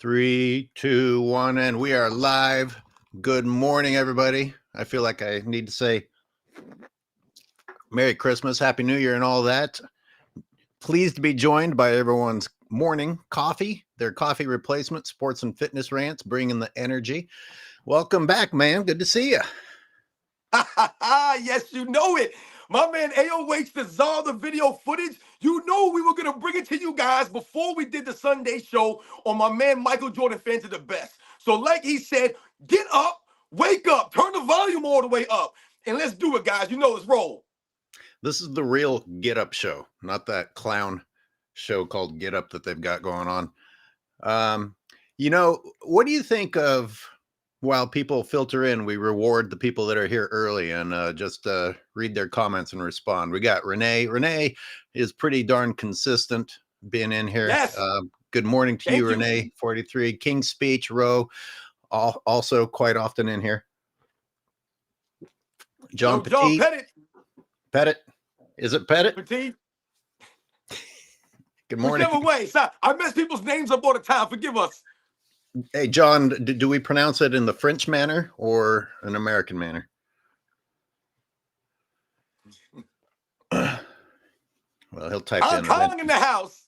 Three, two, one, and we are live. Good morning, everybody. I feel like I need to say Merry Christmas, Happy New Year, and all that. Pleased to be joined by everyone's morning coffee, their coffee replacement, sports and fitness rants, bringing the energy. Welcome back, man. Good to see you. Yes, you know it. My man AOH dissolved the video footage. You know we were going to bring it to you guys before we did the Sunday show on my man Michael Jordan Fans Are the Best. So like he said, get up, wake up, turn the volume all the way up, and let's do it, guys. You know, let's roll. This is the real Get Up show, not that clown show called Get Up that they've got going on. What do you think of while people filter in, we reward the people that are here early and just read their comments and respond. We got Renee. Renee is pretty darn consistent being in here. Yes. Good morning to you, Renee. 43. King's Speech, Row, also quite often in here. John Petit. John Pettit. Pettit. Is it Pettit? Petit. Good morning. Whichever way. So I mess people's names up all the time. Forgive us. Hey, John, do we pronounce it in the French manner or an American manner? Well, he'll type Hong Kong in the house.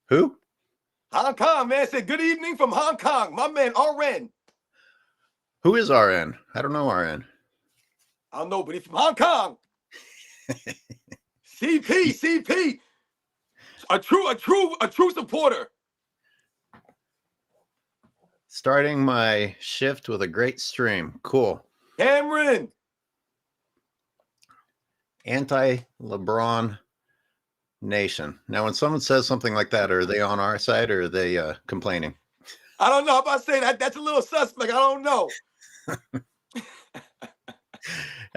Who? Hong Kong, man. Said good evening from Hong Kong. My man, RN. Who is RN? I don't know RN. I don't know, but he's from Hong Kong. CP. A true supporter. Starting my shift with a great stream. Cool. Cameron. Anti-LeBron nation. Now, when someone says something like that, are they on our side or are they complaining? I don't know. I'm about to say that. That's a little suspect. I don't know.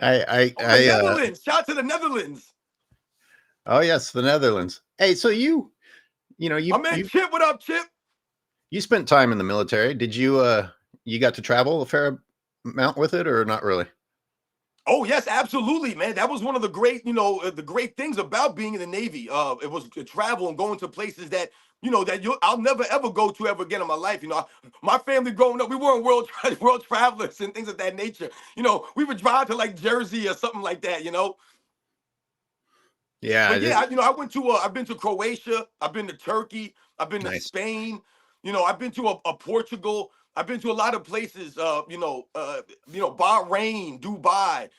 Netherlands. Shout out to the Netherlands. Oh, yes, the Netherlands. Hey, so you My man Chip, what up, Chip? You spent time in the military. Did you got to travel a fair amount with it or not really? Oh, yes, absolutely, man. That was one of the great, the great things about being in the Navy. It was to travel and going to places that, I'll never, ever go to ever again in my life. My family growing up, we weren't world travelers and things of that nature. We would drive to like Jersey or something like that, Yeah. But yeah, I've been to Croatia. I've been to Turkey. I've been to Spain. I've been to a Portugal. I've been to a lot of places. Bahrain, Dubai,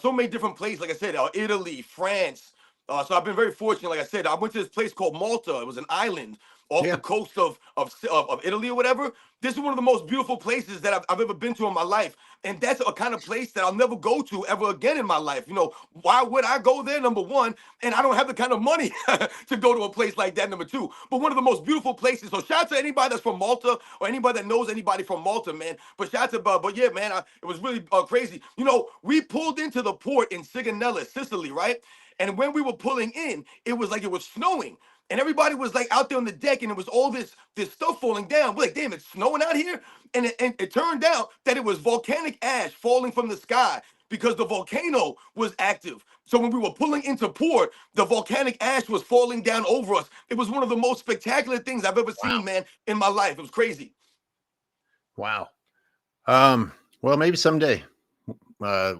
so many different places. Like I said, Italy, France. So I've been very fortunate. Like I said, I went to this place called Malta. It was an island off the coast of Italy or whatever. This is one of the most beautiful places that I've ever been to in my life. And that's a kind of place that I'll never go to ever again in my life. Why would I go there, number one? And I don't have the kind of money to go to a place like that, number two. But one of the most beautiful places. So shout out to anybody that's from Malta or anybody that knows anybody from Malta, man. But shout out to, but yeah, man, it was really crazy. We pulled into the port in Sigonella, Sicily, right? And when we were pulling in, it was like it was snowing. And everybody was like out there on the deck, and it was all this stuff falling down. We're like, damn, it's snowing out here. And it turned out that it was volcanic ash falling from the sky because the volcano was active. So when we were pulling into port, the volcanic ash was falling down over us. It was one of the most spectacular things I've ever seen, man, in my life. It was crazy. Wow. Well, maybe someday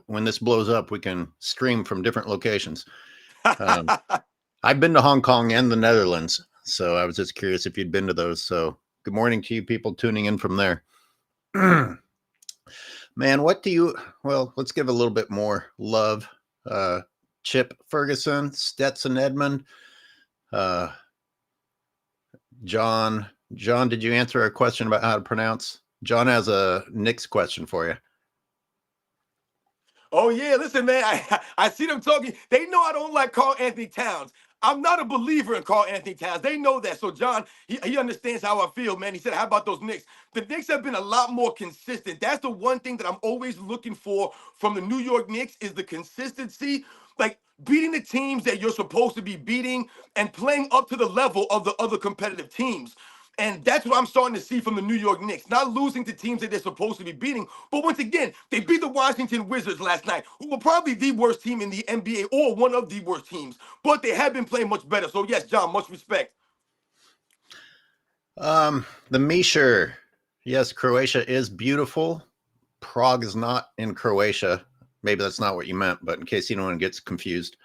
when this blows up, we can stream from different locations. I've been to Hong Kong and the Netherlands, so I was just curious if you'd been to those. So good morning to you people tuning in from there. Man, let's give a little bit more love. Chip Ferguson, Stetson Edmond, John, did you answer our question about how to pronounce? John has a Knicks question for you. Oh, yeah. Listen, man, I see them talking. They know I don't like Karl Anthony Towns. I'm not a believer in Karl Anthony Towns. They know that. So, John, he understands how I feel, man. He said, how about those Knicks? The Knicks have been a lot more consistent. That's the one thing that I'm always looking for from the New York Knicks is the consistency, like beating the teams that you're supposed to be beating and playing up to the level of the other competitive teams. And that's what I'm starting to see from the New York Knicks. Not losing to teams that they're supposed to be beating. But once again, they beat the Washington Wizards last night, who were probably the worst team in the NBA or one of the worst teams. But they have been playing much better. So, yes, John, much respect. The Misher. Yes, Croatia is beautiful. Prague is not in Croatia. Maybe that's not what you meant, but in case anyone gets confused.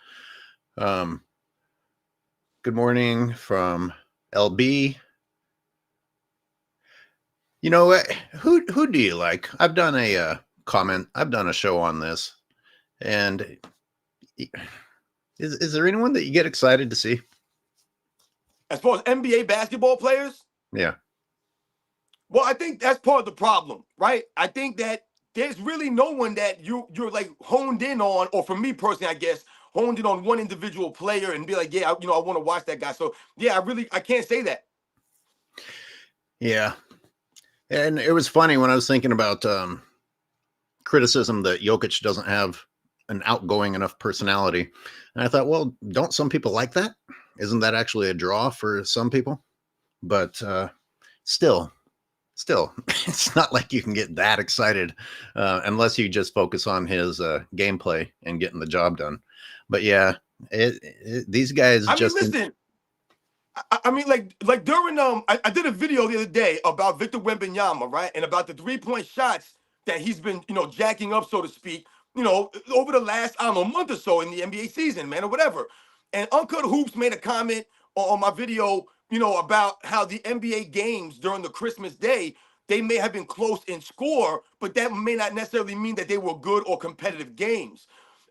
Um, good morning from LB. You know what? Who do you like? I've done a comment. I've done a show on this, and is there anyone that you get excited to see? As far as NBA basketball players, Yeah. well, I think that's part of the problem, right? I think that there's really no one that you're like honed in on, or for me personally, I guess honed in on one individual player and be like, yeah, I want to watch that guy. So yeah, I can't say that. Yeah. And it was funny when I was thinking about criticism that Jokic doesn't have an outgoing enough personality. And I thought, well, don't some people like that? Isn't that actually a draw for some people? But still, it's not like you can get that excited unless you just focus on his gameplay and getting the job done. But yeah, these guys I mean, just. listen, I mean, like during I did a video the other day about Victor Wembanyama, right, and about the 3-point shots that he's been jacking up, so to speak, over the last I don't know month or so in the NBA season, man, or whatever. And Uncut Hoops made a comment on my video, about how the NBA games during the Christmas day they may have been close in score, but that may not necessarily mean that they were good or competitive games.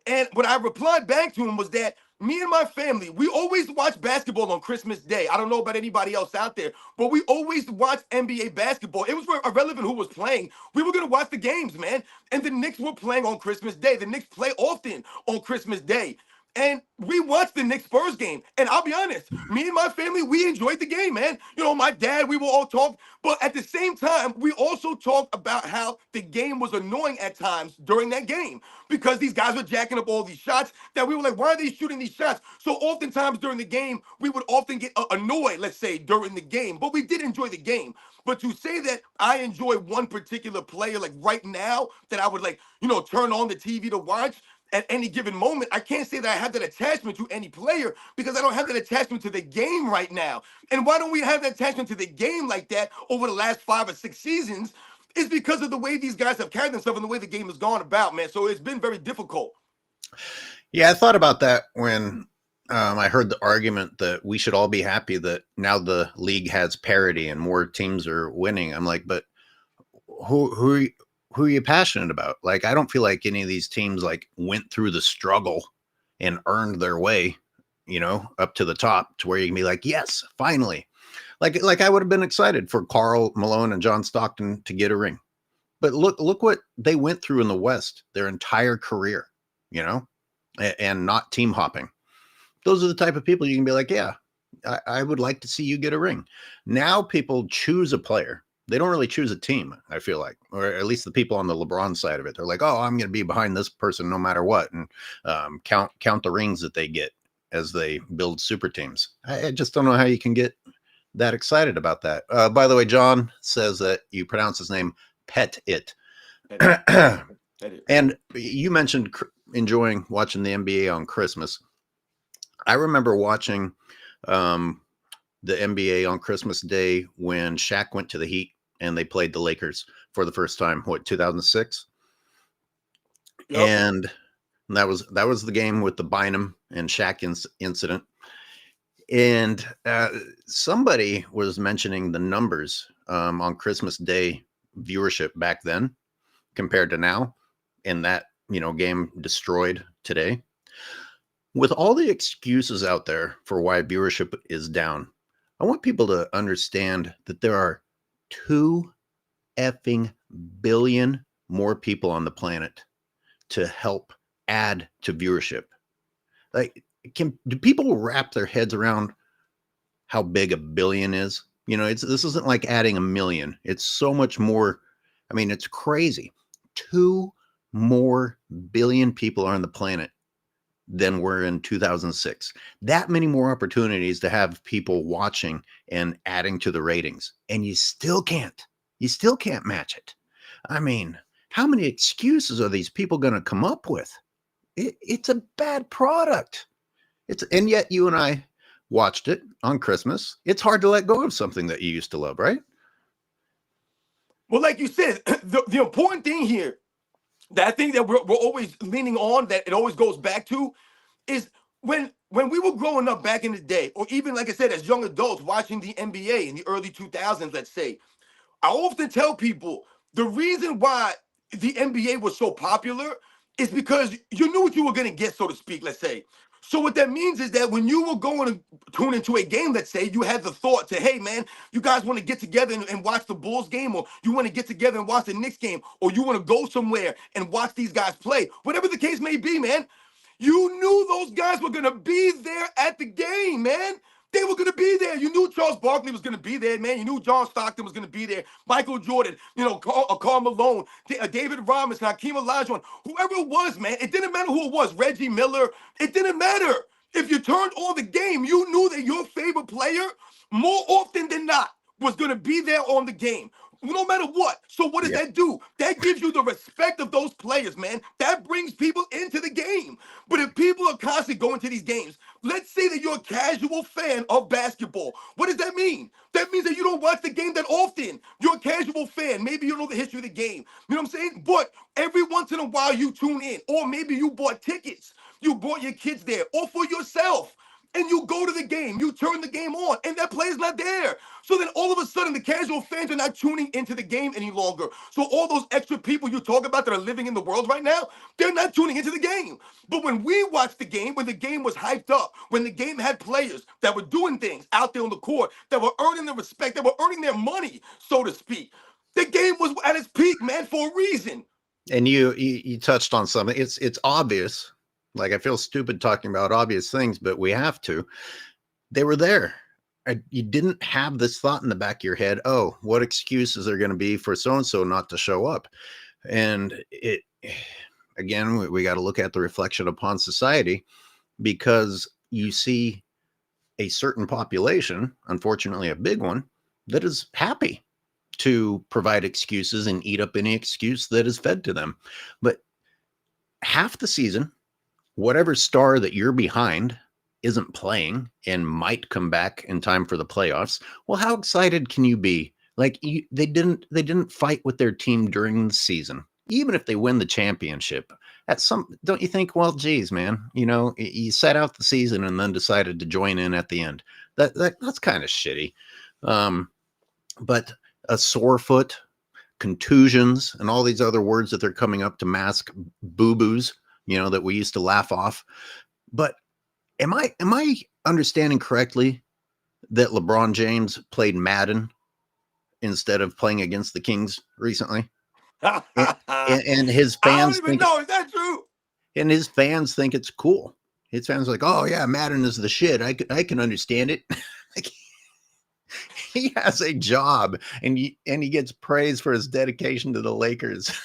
And what I replied back to him was that me and my family, we always watch basketball on Christmas Day. I don't know about anybody else out there, but we always watch NBA basketball. It was irrelevant who was playing. We were going to watch the games, man. And the Knicks were playing on Christmas Day. The Knicks play often on Christmas Day. And we watched the Knicks first game. And I'll be honest, me and my family, we enjoyed the game, man. My dad, we will all talk. But at the same time, we also talked about how the game was annoying at times during that game because these guys were jacking up all these shots that we were like, why are they shooting these shots? So oftentimes during the game, we would often get annoyed, let's say, during the game. But we did enjoy the game. But to say that I enjoy one particular player, like right now, that I would like, turn on the TV to watch, at any given moment, I can't say that I have that attachment to any player because I don't have that attachment to the game right now. And why don't we have that attachment to the game like that over the last 5 or 6 seasons? It's because of the way these guys have carried themselves and the way the game has gone about, man. So it's been very difficult. Yeah, I thought about that when I heard the argument that we should all be happy that now the league has parity and more teams are winning. I'm like, but who who are you passionate about? Like, I don't feel like any of these teams like went through the struggle and earned their way, up to the top to where you can be like, yes, finally. Like I would have been excited for Karl Malone and John Stockton to get a ring. But look what they went through in the West their entire career, and not team hopping. Those are the type of people you can be like, yeah, I would like to see you get a ring. Now people choose a player. They don't really choose a team, I feel like, or at least the people on the LeBron side of it. They're like, oh, I'm going to be behind this person no matter what, and count the rings that they get as they build super teams. I just don't know how you can get that excited about that. By the way, John says that you pronounce his name Pet It. And you mentioned enjoying watching the NBA on Christmas. I remember watching the NBA on Christmas Day when Shaq went to the Heat and they played the Lakers for the first time, 2006? Yep. And that was the game with the Bynum and Shaq incident. And somebody was mentioning the numbers on Christmas Day viewership back then compared to now, and that game destroyed today. With all the excuses out there for why viewership is down, I want people to understand that there are 2 effing billion more people on the planet to help add to viewership. Like, do people wrap their heads around how big a billion is? This isn't like adding a million. It's so much more. I mean, it's crazy. 2 more billion people are on the planet than were in 2006. That many more opportunities to have people watching and adding to the ratings. And you still can't match it. I mean, how many excuses are these people going to come up with? It's a bad product. And yet you and I, watched it on Christmas. It's hard to let go of something that you used to love, right? Well, like you said, the important thing here, that thing that we're always leaning on, that it always goes back to, is when we were growing up back in the day, or even like I said, as young adults watching the NBA in the early 2000s, let's say, I often tell people the reason why the NBA was so popular is because you knew what you were going to get, so to speak, let's say. So what that means is that when you were going to tune into a game, let's say, you had the thought to, hey, man, you guys want to get together and watch the Bulls game, or you want to get together and watch the Knicks game, or you want to go somewhere and watch these guys play. Whatever the case may be, man, you knew those guys were going to be there at the game, man. They were going to be there. You knew Charles Barkley was going to be there, man. You knew John Stockton was going to be there. Michael Jordan, Karl Malone, David Robinson, Hakeem Olajuwon, whoever it was, man. It didn't matter who it was. Reggie Miller. It didn't matter. If you turned on the game, you knew that your favorite player, more often than not, was going to be there on the game, no matter what. So what does Yeah. that do? That gives you the respect of those players, man. That brings people into the game. But if people are constantly going to these games, let's say that you're a casual fan of basketball. What does that mean? That means that you don't watch the game that often. You're a casual fan. Maybe you don't know the history of the game. You know what I'm saying? But every once in a while you tune in, or maybe you bought tickets. You brought your kids there, or for yourself. And you go to the game, you turn the game on, and that player's not there. So then all of a sudden, the casual fans are not tuning into the game any longer. So all those extra people you talk about that are living in the world right now, they're not tuning into the game. But when we watched the game, when the game was hyped up, when the game had players that were doing things out there on the court, that were earning the respect, that were earning their money, so to speak, the game was at its peak, man, for a reason. And you touched on something. It's obvious. Like, I feel stupid talking about obvious things, but we have to. They were there. You didn't have this thought in the back of your head, oh, what excuses are going to be for so-and-so not to show up? And it, again, we got to look at the reflection upon society, because you see a certain population, unfortunately a big one, that is happy to provide excuses and eat up any excuse that is fed to them. But half the season, whatever star that you're behind isn't playing and might come back in time for the playoffs. Well, how excited can you be? Like, they didn't fight with their team during the season, even if they win the championship. Don't you think, well, geez, man, you set out the season and then decided to join in at the end. That's kind of shitty. But a sore foot, contusions, and all these other words that they're coming up to mask boo-boos, that we used to laugh off. But am I understanding correctly that LeBron James played Madden instead of playing against the Kings recently? And his I don't fans even know. Is that true? And his fans think it's cool. His fans are like, oh yeah, Madden is the shit. I can understand it. Like, he has a job, and he gets praise for his dedication to the Lakers.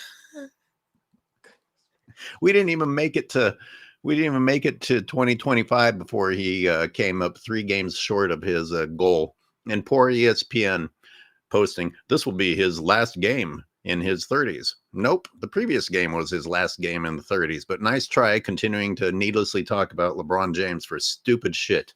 We didn't even make it to 2025 before he came up 3 games short of his goal. And poor ESPN posting, this will be his last game in his 30s. Nope, the previous game was his last game in the 30s. But nice try continuing to needlessly talk about LeBron James for stupid shit.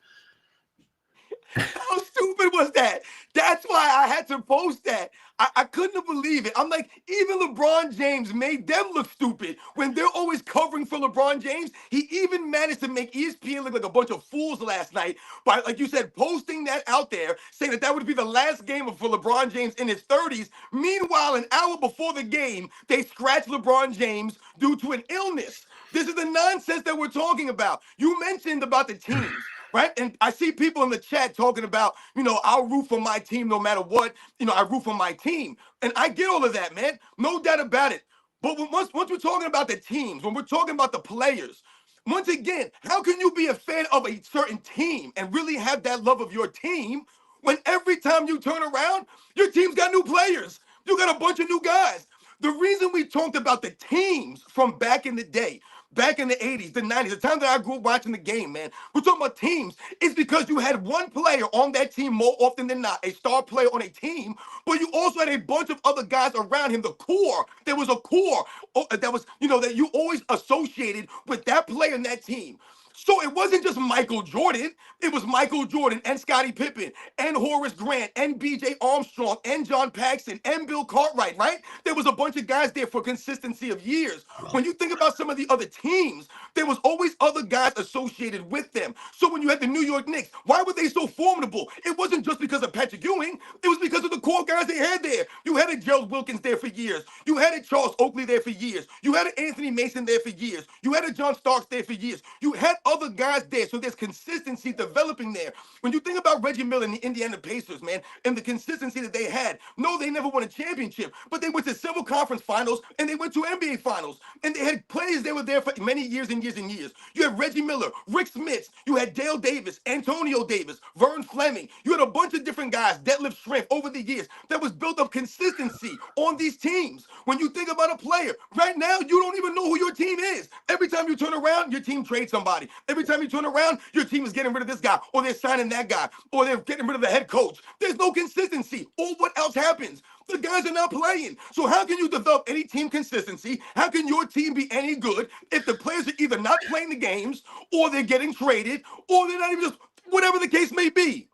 How stupid was that? That's why I had to post that. I couldn't believe it. I'm like, even LeBron James made them look stupid when they're always covering for LeBron James. He even managed to make ESPN look like a bunch of fools last night by, like you said, posting that out there, saying that would be the last game for LeBron James in his 30s. Meanwhile, an hour before the game, they scratched LeBron James due to an illness. This is the nonsense that we're talking about. You mentioned about the teams. Right? And I see people in the chat talking about, I'll root for my team no matter what. I root for my team. And I get all of that, man. No doubt about it. But once we're talking about the teams, when we're talking about the players, once again, how can you be a fan of a certain team and really have that love of your team when every time you turn around, your team's got new players? You got a bunch of new guys. The reason we talked about the teams from back in the day, back in the 80s, the 90s, the time that I grew up watching the game, man, we're talking about teams, is because you had one player on that team more often than not, a star player on a team, but you also had a bunch of other guys around him, the core. There was a core that was, that you always associated with that player in that team. So it wasn't just Michael Jordan. It was Michael Jordan and Scottie Pippen and Horace Grant and B.J. Armstrong and John Paxson and Bill Cartwright, right? There was a bunch of guys there for consistency of years. When you think about some of the other teams, there was always other guys associated with them. So when you had the New York Knicks, why were they so formidable? It wasn't just because of Patrick Ewing. It was because of the core guys they had there. You had a Gerald Wilkins there for years. You had a Charles Oakley there for years. You had an Anthony Mason there for years. You had a John Starks there for years. You had other guys there. So there's consistency developing there. When you think about Reggie Miller and the Indiana Pacers, man, and the consistency that they had, no, they never won a championship, but they went to several conference finals and they went to NBA finals. And they had players that were there for many years and years and years. You had Reggie Miller, Rick Smits, you had Dale Davis, Antonio Davis, Vern Fleming. You had a bunch of different guys, Detlef Schrempf, over the years that was built up consistency on these teams. When you think about a player, right now, you don't even know who your team is. Every time you turn around, your team trades somebody. Every time you turn around, your team is getting rid of this guy, or they're signing that guy, or they're getting rid of the head coach. There's no consistency. Or what else happens? The guys are not playing. So how can you develop any team consistency? How can your team be any good if the players are either not playing the games, or they're getting traded, or they're not even just, whatever the case may be?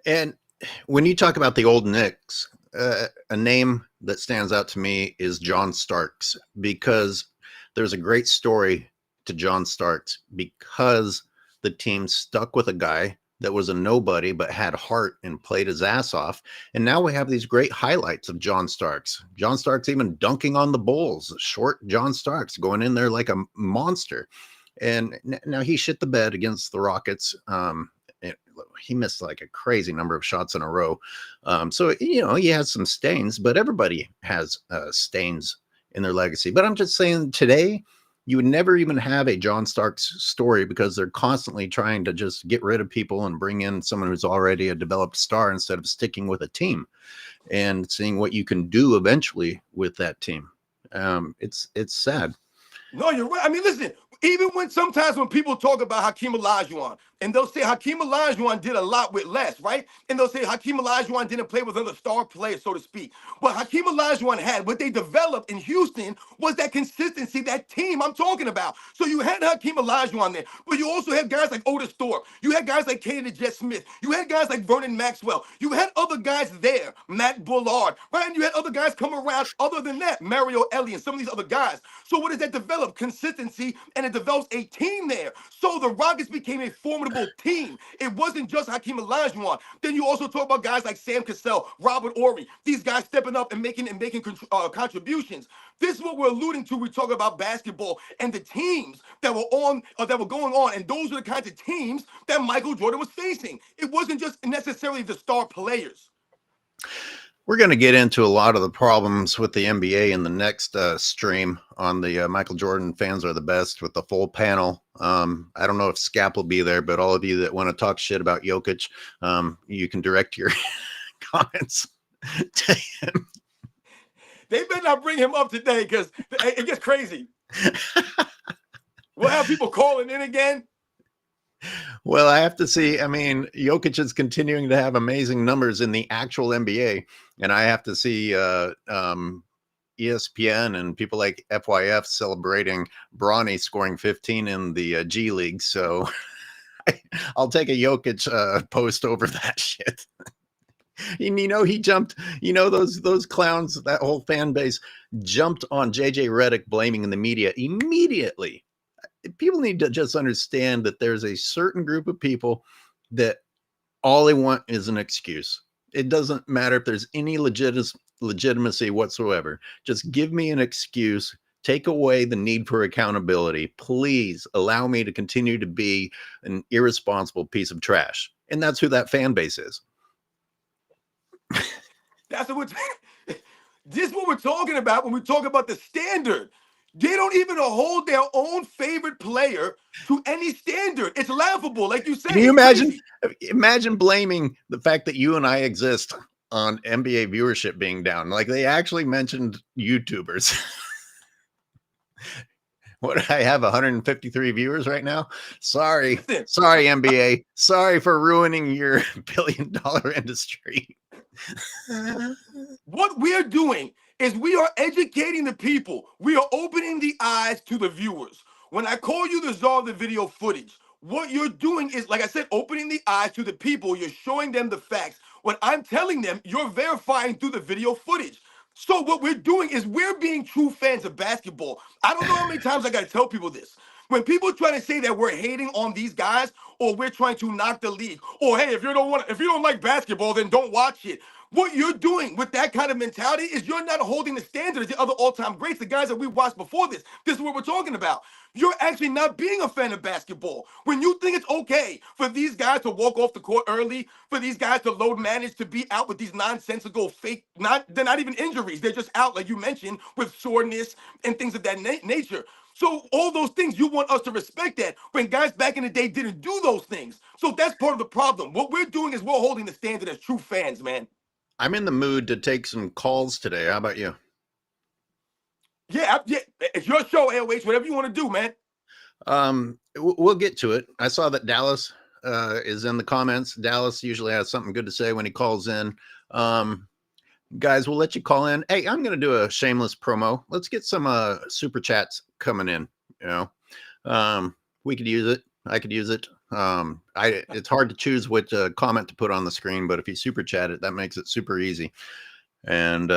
And when you talk about the old Knicks, a name that stands out to me is John Starks, because there's a great story to John Starks because the team stuck with a guy that was a nobody but had heart and played his ass off. And now we have these great highlights of John Starks. John Starks even dunking on the Bulls, short John Starks going in there like a monster. And now he shit the bed against the Rockets. He missed like a crazy number of shots in a row. So, he has some stains, but everybody has stains in their legacy. But I'm just saying today, you would never even have a John Starks story because they're constantly trying to just get rid of people and bring in someone who's already a developed star instead of sticking with a team and seeing what you can do eventually with that team. It's sad. No, you're right. I mean, listen, even sometimes when people talk about Hakeem Olajuwon, and they'll say Hakeem Olajuwon did a lot with less, right? And they'll say Hakeem Olajuwon didn't play with other star players, so to speak. What Hakeem Olajuwon had, what they developed in Houston, was that consistency, that team I'm talking about. So you had Hakeem Olajuwon there, but you also had guys like Otis Thorpe. You had guys like Katie Jet Smith. You had guys like Vernon Maxwell. You had other guys there, Matt Bullard, right? And you had other guys come around other than that, Mario Ellie and some of these other guys. So what does that develop? Consistency, and it develops a team there. So the Rockets became a formidable team. It wasn't just Hakeem Olajuwon. Then you also talk about guys like Sam Cassell, Robert Horry, these guys stepping up and making contributions. This is what we're alluding to. We talk about basketball and the teams that were going on, and those are the kinds of teams that Michael Jordan was facing. It wasn't just necessarily the star players. We're going to get into a lot of the problems with the NBA in the next stream on the Michael Jordan fans are the best with the full panel. I don't know if Scap will be there, but all of you that want to talk shit about Jokic, you can direct your comments to him. They better not bring him up today because it gets crazy. We'll have people calling in again. Well, I have to see. I mean, Jokic is continuing to have amazing numbers in the actual NBA, and I have to see ESPN and people like FYF celebrating Bronny scoring 15 in the G League. So I'll take a Jokic post over that shit. And he jumped. Those clowns, that whole fan base jumped on JJ Redick, blaming the media immediately. People need to just understand that there's a certain group of people that all they want is an excuse. It doesn't matter if there's any legitimacy whatsoever. Just give me an excuse. Take away the need for accountability. Please allow me to continue to be an irresponsible piece of trash. And that's who that fan base is. This is what we're talking about when we talk about the standard. They don't even hold their own favorite player to any standard. It's laughable, like you said. Can you imagine? Imagine blaming the fact that you and I exist on NBA viewership being down. Like they actually mentioned YouTubers. What, I have 153 viewers right now. Sorry, NBA. Sorry for ruining your billion-dollar industry. What we're doing is we are educating the people. We are opening the eyes to the viewers. When I call you the czar of the video footage, what you're doing is, like I said, opening the eyes to the people. You're showing them the facts. What I'm telling them, you're verifying through the video footage. So what we're doing is we're being true fans of basketball. I don't know how many times I got to tell people this. When people try to say that we're hating on these guys or we're trying to knock the league, or hey, if you don't like basketball, then don't watch it. What you're doing with that kind of mentality is you're not holding the standard as the other all-time greats, the guys that we watched before this. This is what we're talking about. You're actually not being a fan of basketball. When you think it's okay for these guys to walk off the court early, for these guys to load manage, to be out with these nonsensical fake, they're not even injuries. They're just out, like you mentioned, with soreness and things of that nature. So all those things, you want us to respect that when guys back in the day didn't do those things. So that's part of the problem. What we're doing is we're holding the standard as true fans, man. I'm in the mood to take some calls today. How about you? Yeah, it's your show, AOH, whatever you want to do, man. We'll get to it. I saw that Dallas is in the comments. Dallas usually has something good to say when he calls in. Guys, we'll let you call in. Hey, I'm going to do a shameless promo. Let's get some super chats coming in. You know, we could use it. I could use it. It's hard to choose what comment to put on the screen, but if you super chat it, that makes it super easy. And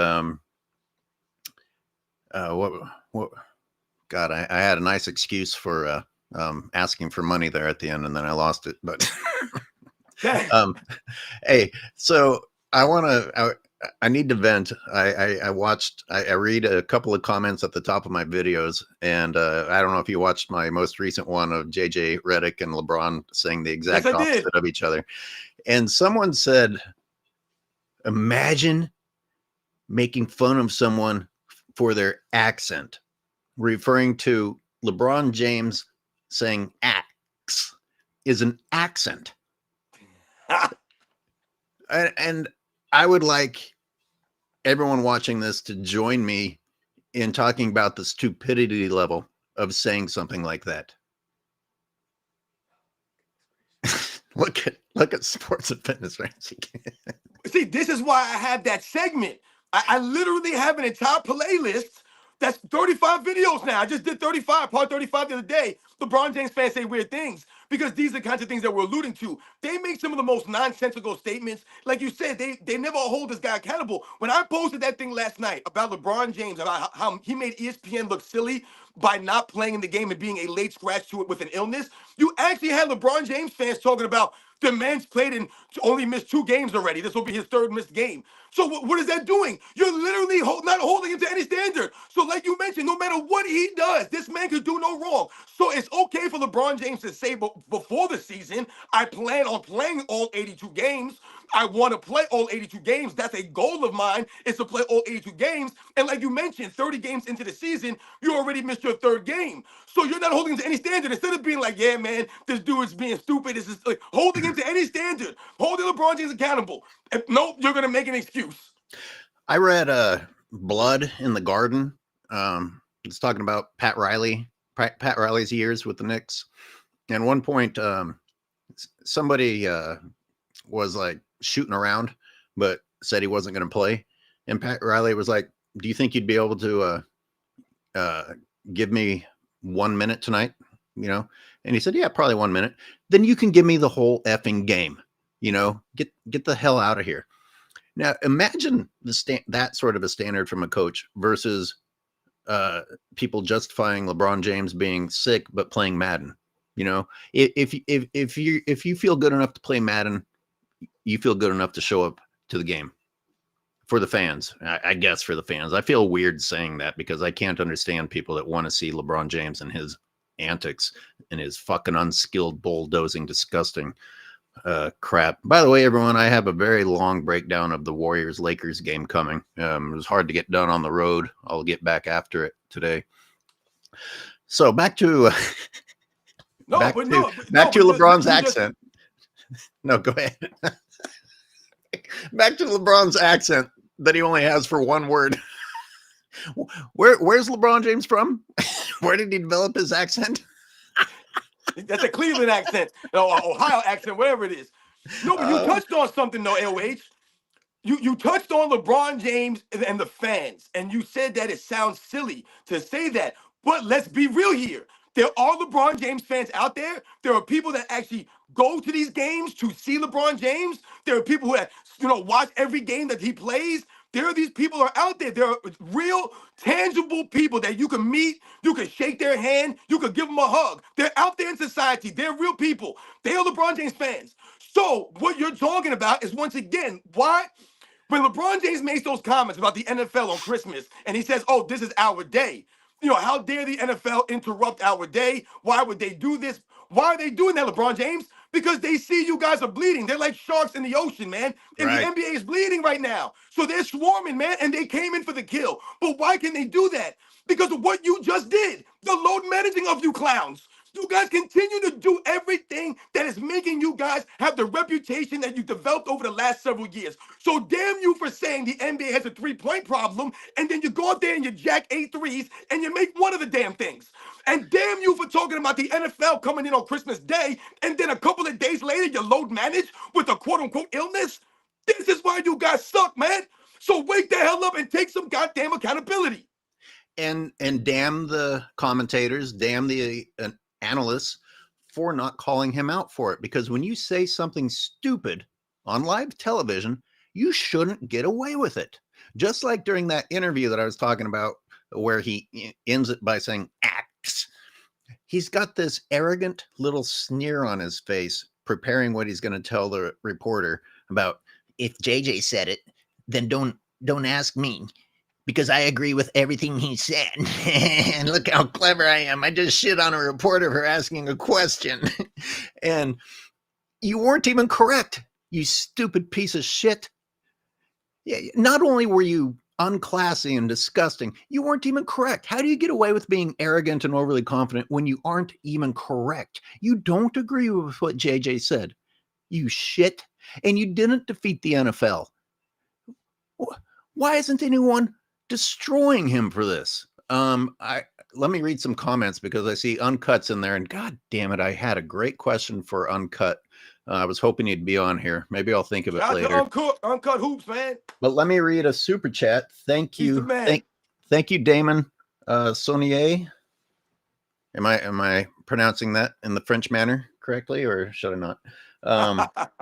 what? God, I had a nice excuse for asking for money there at the end, and then I lost it. But hey, so I need to vent. I read a couple of comments at the top of my videos, and I don't know if you watched my most recent one of JJ Redick and LeBron saying the exact opposite of each other. And someone said, imagine making fun of someone for their accent, referring to LeBron James saying axe is an accent. And I would like everyone watching this to join me in talking about the stupidity level of saying something like that. Look at sports and fitness, Rants. See, this is why I have that segment. I literally have an entire playlist that's 35 videos now. I just did 35, part 35 the other day. LeBron James fans say weird things because these are the kinds of things that we're alluding to. They make some of the most nonsensical statements. Like you said, they never hold this guy accountable. When I posted that thing last night about LeBron James, about how he made ESPN look silly by not playing in the game and being a late scratch to it with an illness, you actually had LeBron James fans talking about the man's played and only missed 2 games already. This will be his 3rd missed game. So what is that doing? You're literally not holding him to any standard. So like you mentioned, no matter what he does, this man could do no wrong. So it's okay for LeBron James to say before the season, I plan on playing all 82 games. I want to play all 82 games. That's a goal of mine, is to play all 82 games. And like you mentioned, 30 games into the season, you already missed your 3rd game. So you're not holding him to any standard. Instead of being like, yeah, man, this dude is being stupid. This is like holding him to any standard. Holding LeBron James accountable. Nope, you're going to make an excuse. I read Blood in the Garden. It's talking about Pat Riley's years with the Knicks. And at one point, somebody was like shooting around, but said he wasn't going to play. And Pat Riley was like, do you think you'd be able to give me 1 minute tonight? You know? And he said, yeah, probably 1 minute. Then you can give me the whole effing game. You know, get the hell out of here. Now, imagine that sort of a standard from a coach versus people justifying LeBron James being sick but playing Madden. You know, if you feel good enough to play Madden, you feel good enough to show up to the game for the fans. I guess for the fans. I feel weird saying that because I can't understand people that want to see LeBron James and his antics and his fucking unskilled, bulldozing, disgusting crap. By the way, everyone, I have a very long breakdown of the Warriors-Lakers game coming. It was hard to get done on the road. I'll get back after it today. So back to back to LeBron's accent. No, go ahead. Back to LeBron's accent that he only has for one word. Where's LeBron James from? Where did he develop his accent? That's a Cleveland accent, Ohio accent, whatever it is. No, but you touched on something though, AOH. You touched on LeBron James and the fans, and you said that it sounds silly to say that. But let's be real here. There are LeBron James fans out there. There are people that actually go to these games to see LeBron James. There are people who watch every game that he plays. There are these people who are out there. There are real, tangible people that you can meet. You can shake their hand. You can give them a hug. They're out there in society. They're real people. They are LeBron James fans. So what you're talking about is, once again, why? When LeBron James makes those comments about the NFL on Christmas and he says, "Oh, this is our day," how dare the NFL interrupt our day? Why would they do this? Why are they doing that, LeBron James? Because they see you guys are bleeding. They're like sharks in the ocean, man. And the Right. NBA is bleeding right now. So they're swarming, man, and they came in for the kill. But why can they do that? Because of what you just did. The load managing of you clowns. You guys continue to do everything that is making you guys have the reputation that you developed over the last several years. So damn you for saying the NBA has a three-point problem, and then you go out there and you jack 8 threes and you make one of the damn things. And damn you for talking about the NFL coming in on Christmas Day, and then a couple of days later you load manage with a quote-unquote illness. This is why you guys suck, man. So wake the hell up and take some goddamn accountability. And damn the commentators, damn the analysts for not calling him out for it. Because when you say something stupid on live television, you shouldn't get away with it. Just like during that interview that I was talking about, where he ends it by saying "acts," he's got this arrogant little sneer on his face, preparing what he's going to tell the reporter about. If JJ said it, then don't ask me, because I agree with everything he said. And look how clever I am. I just shit on a reporter for asking a question. And you weren't even correct, you stupid piece of shit. Yeah, not only were you unclassy and disgusting, you weren't even correct. How do you get away with being arrogant and overly confident when you aren't even correct? You don't agree with what JJ said. You shit. And you didn't defeat the NFL. Why isn't anyone destroying him for this? Let me read some comments, because I see Uncut's in there, and god damn it, I had a great question for Uncut. I was hoping he'd be on here. Maybe I'll think of it later. Uncut Hoops, man. But let me read a super chat. Thank you. He's the man. Thank you, Damon Saunier. Am I pronouncing that in the French manner correctly, or should I not?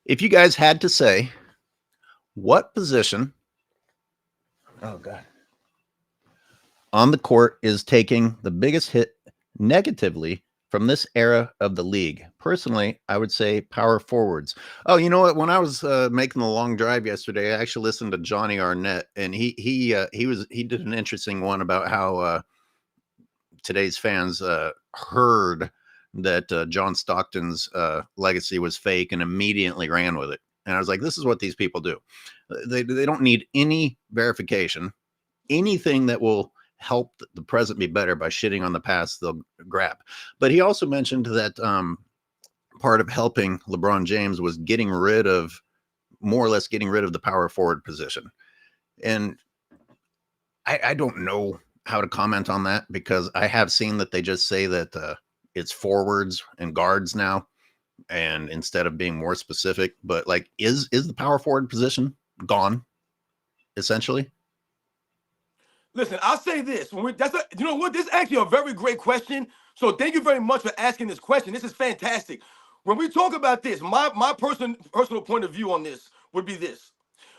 If you guys had to say what position, oh god, on the court is taking the biggest hit negatively from this era of the league, personally, I would say power forwards. Oh, you know what? When I was making the long drive yesterday, I actually listened to Johnny Arnett, and he did an interesting one about how today's fans heard that John Stockton's legacy was fake and immediately ran with it. And I was like, this is what these people do. They don't need any verification. Anything that will help the present be better by shitting on the past, they'll grab. But he also mentioned that part of helping LeBron James was more or less getting rid of the power forward position. And I don't know how to comment on that, because I have seen that they just say that it's forwards and guards now, and instead of being more specific. But like, is the power forward position gone essentially? Listen, I'll say this. You know what? This is actually a very great question. So thank you very much for asking this question. This is fantastic. When we talk about this, my personal point of view on this would be this.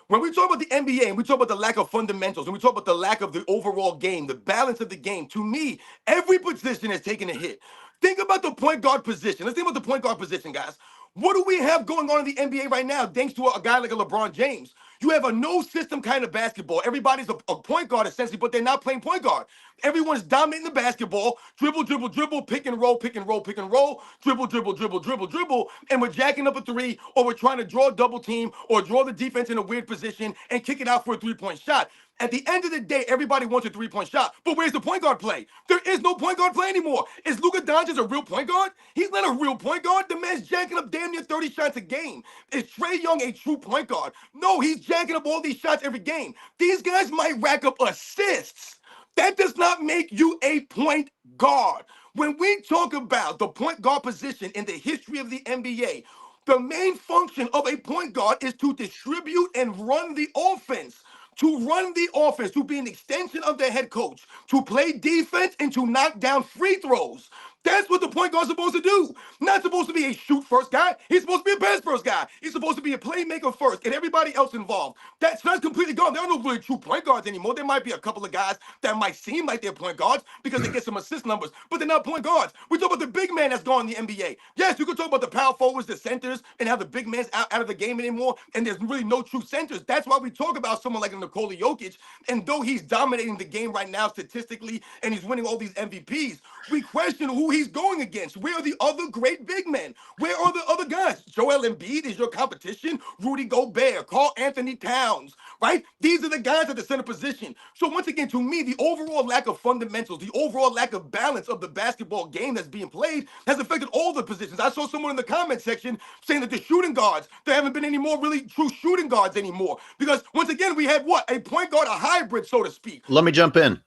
When we talk about the NBA and we talk about the lack of fundamentals and we talk about the lack of the overall game, the balance of the game, to me, every position has taken a hit. Think about the point guard position. Let's think about the point guard position, guys. What do we have going on in the NBA right now, thanks to a guy like a LeBron James? You have a no-system kind of basketball. Everybody's a point guard, essentially, but they're not playing point guard. Everyone's dominating the basketball. Dribble, dribble, dribble, pick and roll, pick and roll, pick and roll, dribble, dribble, dribble, dribble, dribble, and we're jacking up a three, or we're trying to draw a double team, or draw the defense in a weird position and kick it out for a three-point shot. At the end of the day, everybody wants a three-point shot. But where's the point guard play? There is no point guard play anymore. Is Luka Doncic a real point guard? He's not a real point guard. The man's jacking up damn near 30 shots a game. Is Trae Young a true point guard? No, he's jacking up all these shots every game. These guys might rack up assists. That does not make you a point guard. When we talk about the point guard position in the history of the NBA, the main function of a point guard is to distribute and run the offense. to run the offense, to be an extension of their head coach, to play defense and to knock down free throws. That's what the point guard's supposed to do. Not supposed to be a shoot first guy. He's supposed to be a pass first guy. He's supposed to be a playmaker first, and everybody else involved. That's completely gone. There are no really true point guards anymore. There might be a couple of guys that might seem like they're point guards because they get some assist numbers, but they're not point guards. We talk about the big man that's gone in the NBA. Yes, you can talk about the power forwards, the centers, and how the big man's out of the game anymore, and there's really no true centers. That's why we talk about someone like Nikola Jokic, and though he's dominating the game right now statistically, and he's winning all these MVPs, we question who he's going against. Where are the other great big men? Where are the other guys? Joel Embiid is your competition. Rudy Gobert, Karl Anthony Towns, right? These are the guys at the center position. So once again, to me, the overall lack of fundamentals, the overall lack of balance of the basketball game that's being played has affected all the positions. I saw someone in the comment section saying that the shooting guards, there haven't been any more really true shooting guards anymore. Because once again, we had what? A point guard, a hybrid, so to speak. Let me jump in.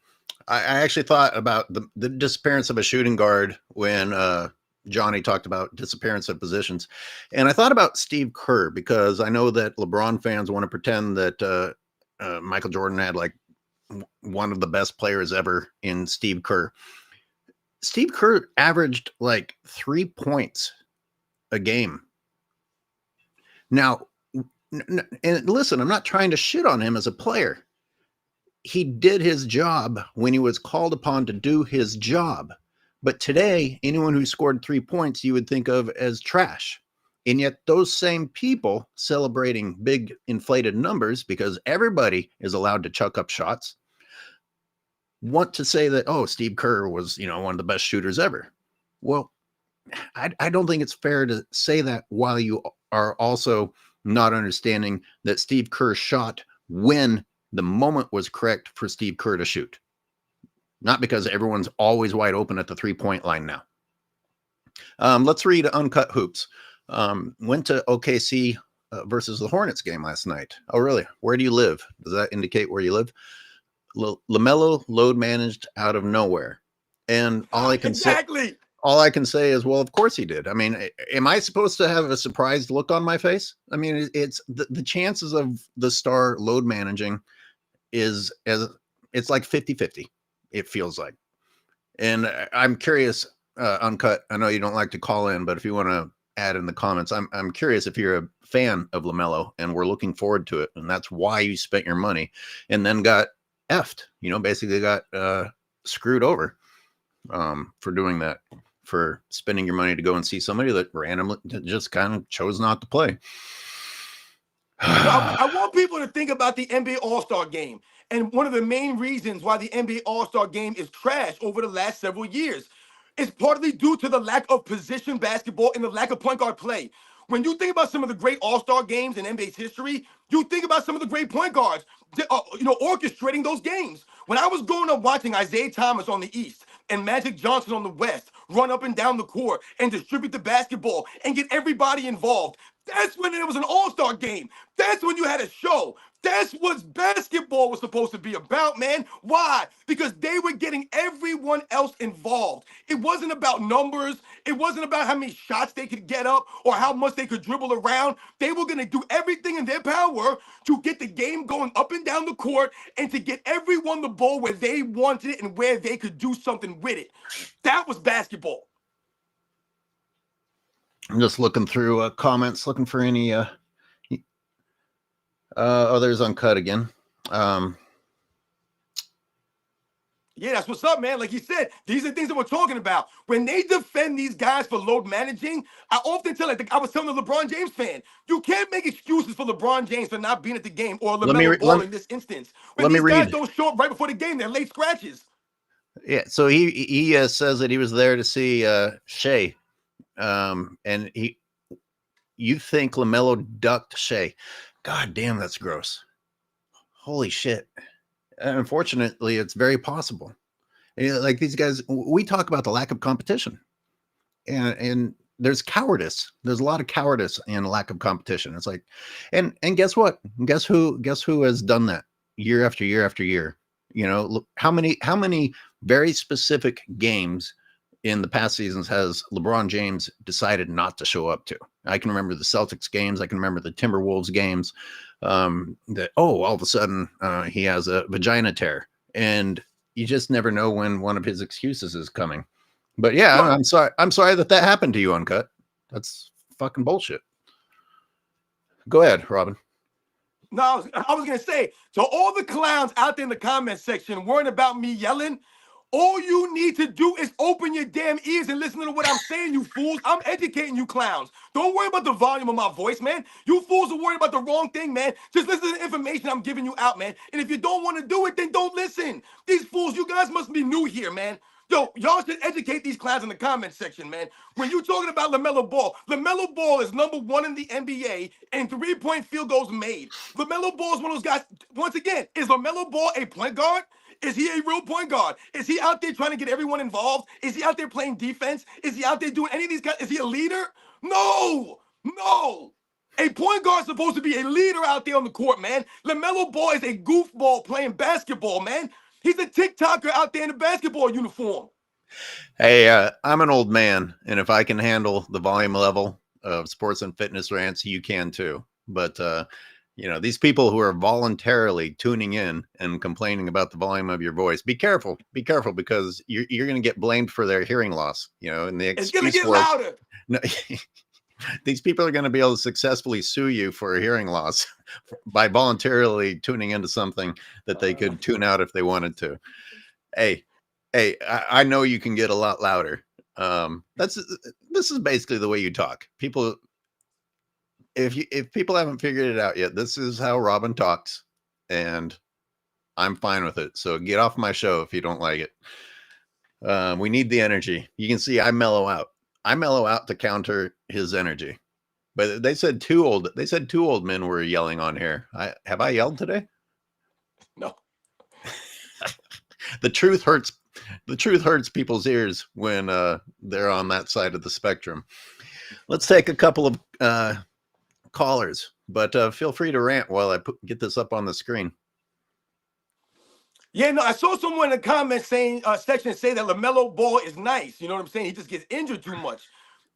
I actually thought about the disappearance of a shooting guard when Johnny talked about disappearance of positions. And I thought about Steve Kerr, because I know that LeBron fans want to pretend that Michael Jordan had like one of the best players ever in Steve Kerr. Steve Kerr averaged like 3 points a game. Now, and listen, I'm not trying to shit on him as a player. He did his job when he was called upon to do his job. But today, anyone who scored 3 points, you would think of as trash. And yet those same people celebrating big inflated numbers, because everybody is allowed to chuck up shots, want to say that, oh, Steve Kerr was, one of the best shooters ever. Well, I don't think it's fair to say that while you are also not understanding that Steve Kerr shot when the moment was correct for Steve Kerr to shoot. Not because everyone's always wide open at the 3-point line now. Let's read Uncut Hoops. Went to OKC versus the Hornets game last night. Oh, really? Where do you live? Does that indicate where you live? LaMelo load managed out of nowhere. And all I can say is, well, of course he did. I mean, am I supposed to have a surprised look on my face? I mean, it's the chances of the star load managing is it's like 50-50. It feels like. And I'm curious, Uncut, I know you don't like to call in, but if you want to add in the comments, I'm curious if you're a fan of LaMelo and we're looking forward to it, and that's why you spent your money and then got effed, basically got screwed over for doing that, for spending your money to go and see somebody that randomly just kind of chose not to play. I want people to think about the NBA All-Star game. And one of the main reasons why the NBA All-Star game is trash over the last several years is partly due to the lack of position basketball and the lack of point guard play. When you think about some of the great All-Star games in NBA's history, you think about some of the great point guards, orchestrating those games. When I was growing up watching Isaiah Thomas on the East and Magic Johnson on the West run up and down the court and distribute the basketball and get everybody involved, that's when it was an all-star game. That's when you had a show. That's what basketball was supposed to be about, man. Why? Because they were getting everyone else involved. It wasn't about numbers. It wasn't about how many shots they could get up or how much they could dribble around. They were going to do everything in their power to get the game going up and down the court and to get everyone the ball where they wanted it and where they could do something with it. That was basketball. I'm just looking through comments, looking for any. There's Uncut again. Yeah, that's what's up, man. Like you said, these are things that we're talking about. When they defend these guys for load managing, I often tell it. I was telling the LeBron James fan, you can't make excuses for LeBron James for not being at the game or LaMelo Ball in this instance. When these guys don't show up right before the game, they're late scratches. Yeah, so he says that he was there to see Shea. And you think LaMelo ducked Shea. God damn, that's gross. Holy shit. And unfortunately, it's very possible. Like these guys, we talk about the lack of competition. And there's cowardice. There's a lot of cowardice and lack of competition. It's like, and guess what? Guess who has done that year after year after year? How many very specific games in the past seasons has LeBron James decided not to show up to? I can remember the Celtics games. I can remember the Timberwolves games. That all of a sudden he has a vagina tear, and you just never know when one of his excuses is coming. But yeah, Well, I'm sorry. I'm sorry that happened to you, Uncut. That's fucking bullshit. Go ahead, Robin. no, I was gonna say to all the clowns out there in the comment section worrying about me yelling. All you need to do is open your damn ears and listen to what I'm saying, you fools. I'm educating you clowns. Don't worry about the volume of my voice, man. You fools are worried about the wrong thing, man. Just listen to the information I'm giving you out, man. And if you don't want to do it, then don't listen. These fools, you guys must be new here, man. Yo, y'all should educate these clowns in the comment section, man. When you're talking about LaMelo Ball is #1 in the NBA in three-point field goals made. LaMelo Ball is one of those guys, once again, is LaMelo Ball a point guard? Is he a real point guard? Is he out there trying to get everyone involved? Is he out there playing defense? Is he out there doing any of these guys? Is he a leader? No, no. A point guard is supposed to be a leader out there on the court, man. LaMelo Ball is a goofball playing basketball, man. He's a TikToker out there in a basketball uniform. Hey, I'm an old man, and if I can handle the volume level of sports and fitness rants, you can too. But these people who are voluntarily tuning in and complaining about the volume of your voice, be careful, because you're going to get blamed for their hearing loss. And it's going to get louder. No, these people are going to be able to successfully sue you for a hearing loss by voluntarily tuning into something that they could tune out if they wanted to. Hey, I know you can get a lot louder. This is basically the way you talk. People, if people haven't figured it out yet, this is how Robin talks, and I'm fine with it. So get off my show if you don't like it. We need the energy. You can see I mellow out. I mellow out to counter his energy. But they said two old men were yelling on here. Have I yelled today? No. The truth hurts. The truth hurts people's ears when they're on that side of the spectrum. Let's take a couple of callers, but feel free to rant while I get this up on the screen. Yeah, no, I saw someone in the comments section say that LaMelo Ball is nice. You know what I'm saying? He just gets injured too much.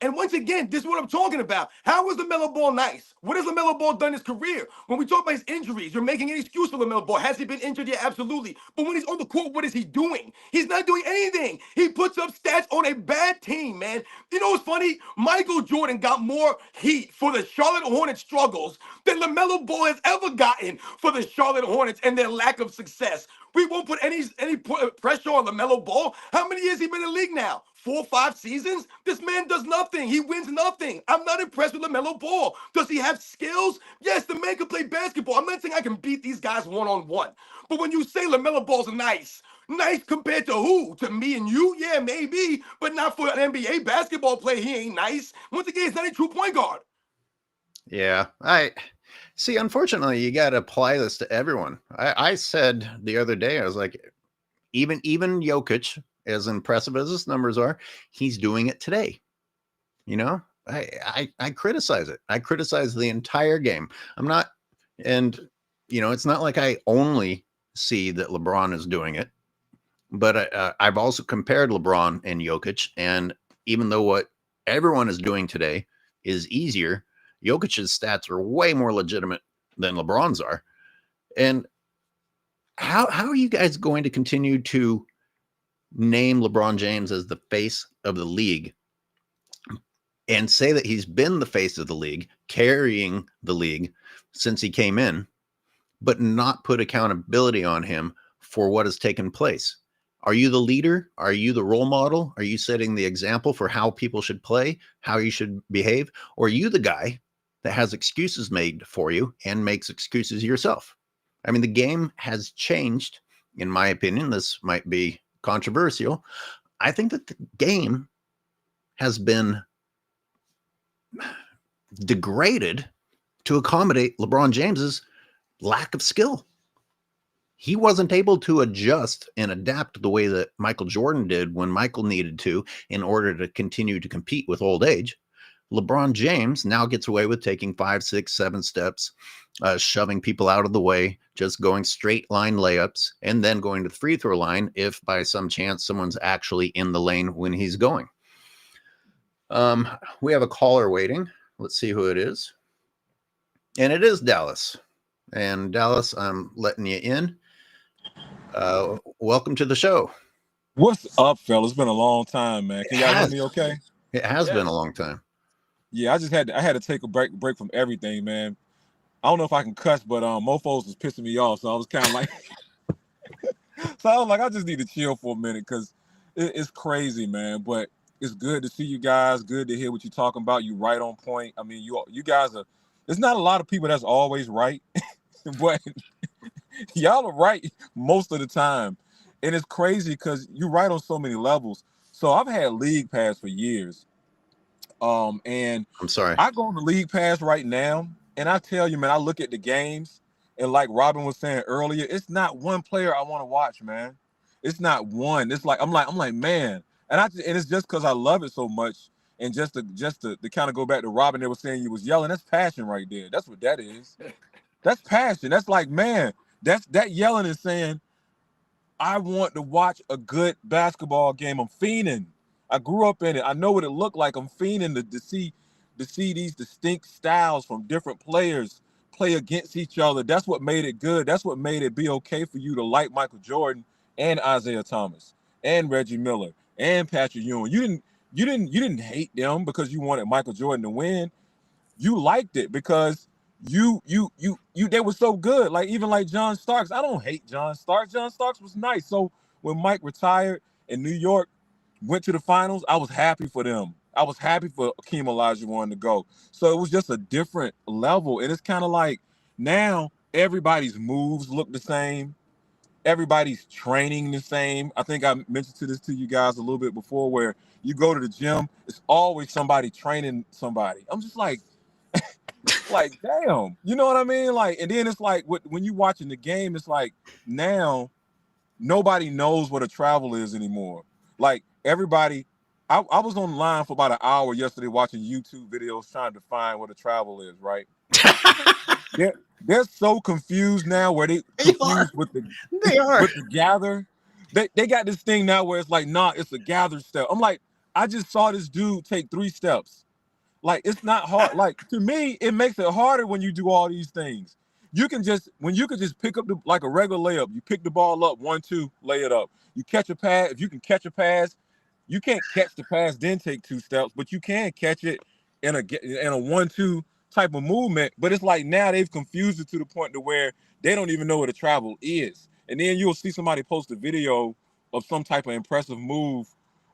And once again, this is what I'm talking about. How is LaMelo Ball nice? What has LaMelo Ball done in his career? When we talk about his injuries, you're making an excuse for LaMelo Ball. Has he been injured yet? Absolutely. But when he's on the court, what is he doing? He's not doing anything. He puts up stats on a bad team, man. You know what's funny? Michael Jordan got more heat for the Charlotte Hornets struggles than LaMelo Ball has ever gotten for the Charlotte Hornets and their lack of success. We won't put any pressure on LaMelo Ball. How many years has he been in the league now? 4 or 5 seasons? This man does nothing. He wins nothing. I'm not impressed with LaMelo Ball. Does he have skills? Yes, the man can play basketball. I'm not saying I can beat these guys one-on-one. But when you say LaMelo Ball's nice compared to who? To me and you? Yeah, maybe. But not for an NBA basketball player. He ain't nice. Once again, he's not a true point guard. Yeah, I see. Unfortunately, you got to apply this to everyone. I said the other day, I was like, even Jokic, as impressive as his numbers are, he's doing it today. I criticize it. I criticize the entire game. I'm not, and it's not like I only see that LeBron is doing it, but I've also compared LeBron and Jokic, and even though what everyone is doing today is easier, Jokic's stats are way more legitimate than LeBron's are. And how are you guys going to continue to name LeBron James as the face of the league and say that he's been the face of the league, carrying the league since he came in, but not put accountability on him for what has taken place? Are you the leader? Are you the role model? Are you setting the example for how people should play, how you should behave? Or are you the guy that has excuses made for you and makes excuses yourself? I mean, the game has changed, in my opinion. This might be controversial. I think that the game has been degraded to accommodate LeBron James's lack of skill. He wasn't able to adjust and adapt the way that Michael Jordan did when Michael needed to in order to continue to compete with old age. LeBron James now gets away with taking 5, 6, 7 steps, shoving people out of the way, just going straight line layups, and then going to the free throw line if by some chance someone's actually in the lane when he's going. We have a caller waiting. Let's see who it is. And it is Dallas. And Dallas, I'm letting you in. Welcome to the show. What's up, fella? It's been a long time, man. Can y'all hear me okay? It has been a long time. Yeah, I had to take a break from everything, man. I don't know if I can cuss, but mofos was pissing me off, so I was kind of like, so I was like, I just need to chill for a minute because it's crazy, man. But it's good to see you guys. Good to hear what you're talking about. You right on point. I mean, you guys are. There's not a lot of people that's always right, but y'all are right most of the time, and it's crazy because you're right on so many levels. So I've had League Pass for years. And I'm sorry. I go on the League Pass right now, and I tell you, man, I look at the games, and like Robin was saying earlier, it's not one player I want to watch, man. It's not one. It's like I'm like, man, and it's just because I love it so much, and just to kind of go back to Robin, they were saying you was yelling. That's passion right there. That's what that is. That's passion. That's like, man, that yelling is saying, I want to watch a good basketball game. I'm fiending. I grew up in it. I know what it looked like. I'm fiending to see these distinct styles from different players play against each other. That's what made it good. That's what made it be okay for you to like Michael Jordan and Isaiah Thomas and Reggie Miller and Patrick Ewing. You didn't hate them because you wanted Michael Jordan to win. You liked it because you they were so good. Like even like John Starks. I don't hate John Starks. John Starks was nice. So when Mike retired and New York went to the finals, I was happy for them. I was happy for Akeem Olajuwon to go. So it was just a different level. And it's kind of like now everybody's moves look the same. Everybody's training the same. I think I mentioned to you guys a little bit before where you go to the gym, it's always somebody training somebody. I'm just like damn, you know what I mean? Like, and then it's like when you watching the game, it's like now nobody knows what a travel is anymore. Like everybody, I was online for about an hour yesterday watching YouTube videos trying to find what a travel is, right? They're so confused now where they confused with the gather. They got this thing now where it's like, nah, it's a gather step. I'm like, I just saw this dude take 3 steps. Like, it's not hard. Like, to me, it makes it harder when you do all these things. You can just pick up like a regular layup. You pick the ball up, 1, 2, lay it up. You catch a pass. If you can catch a pass, you can't catch the pass, then take 2 steps, but you can catch it in a 1, 2 type of movement. But it's like now they've confused it to the point to where they don't even know what a travel is. And then you'll see somebody post a video of some type of impressive move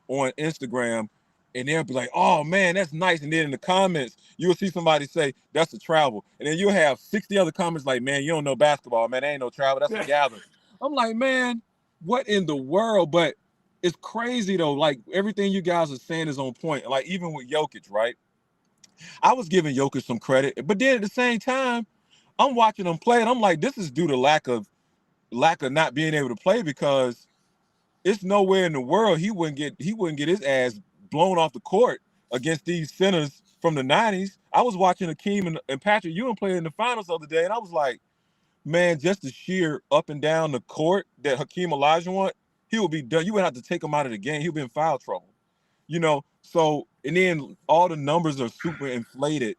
on Instagram, and they'll be like, oh man, that's nice. And then in the comments, you'll see somebody say, that's a travel. And then you'll have 60 other comments like, man, you don't know basketball, man. That ain't no travel, that's a gather. I'm like, man, what in the world? But it's crazy though. Like everything you guys are saying is on point. Like even with Jokic, right? I was giving Jokic some credit, but then at the same time, I'm watching him play, and I'm like, this is due to lack of not being able to play because it's nowhere in the world he wouldn't get his ass blown off the court against these centers from the 90s. I was watching Akeem and Patrick Ewing play in the finals the other day, and I was like, man, just the sheer up and down the court that Hakeem Olajuwon, he would be done. You would have to take him out of the game. He'll be in foul trouble. You know, so, and then all the numbers are super inflated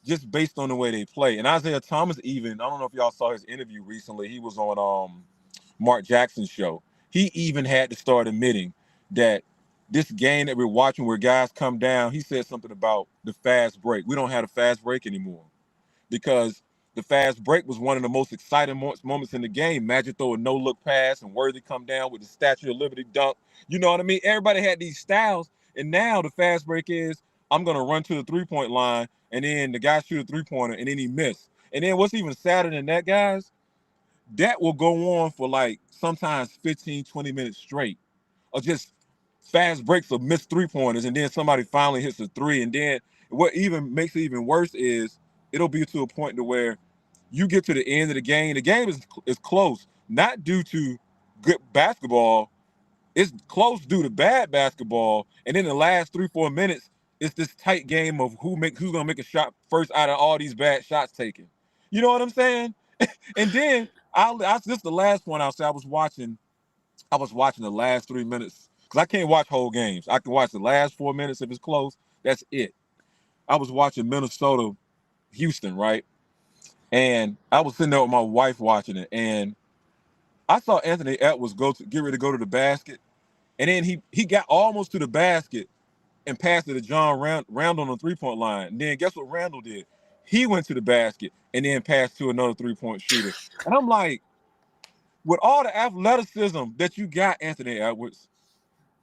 just based on the way they play. And Isaiah Thomas even, I don't know if y'all saw his interview recently. He was on Mark Jackson's show. He even had to start admitting that this game that we're watching where guys come down, he said something about the fast break. We don't have a fast break anymore because the fast break was one of the most exciting moments in the game. Magic throw a no-look pass and Worthy come down with the Statue of Liberty dunk. You know what I mean? Everybody had these styles, and now the fast break is I'm going to run to the three-point line, and then the guy shoot a three-pointer, and then he missed. And then what's even sadder than that, guys, that will go on for like sometimes 15, 20 minutes straight of just fast breaks of missed three-pointers, and then somebody finally hits a three. And then what even makes it even worse is it'll be to a point to where you get to the end of the game. The game is close, not due to good basketball. It's close due to bad basketball. And in the last 3-4 minutes, it's this tight game of who's gonna make a shot first out of all these bad shots taken. You know what I'm saying? And then this is the last one I'll say. I was watching the last 3 minutes because I can't watch whole games. I can watch the last 4 minutes if it's close. That's it. I was watching Minnesota, Houston, right? And I was sitting there with my wife watching it, and I saw Anthony Edwards get ready to go to the basket, and then he got almost to the basket and passed it to John Randall on the 3-point line. And then guess what Randall did? He went to the basket and then passed to another 3-point shooter. And I'm like, with all the athleticism that you got, Anthony Edwards,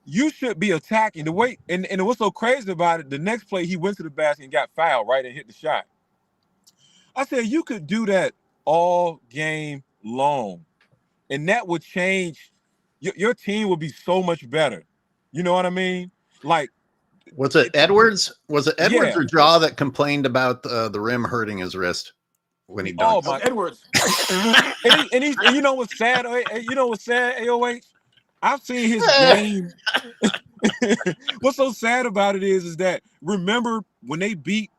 you should be attacking the way. And what's so crazy about it, the next play he went to the basket and got fouled, right, and hit the shot. I said, you could do that all game long, and that would change. Your team would be so much better. You know what I mean? Like, was it Edwards? Was it Edwards Yeah. or Jaw that complained about the rim hurting his wrist when he dunked? Oh my, Edwards. and you know what's sad? You know what's sad, AOH? I've seen his game. What's so sad about it is that remember when they beat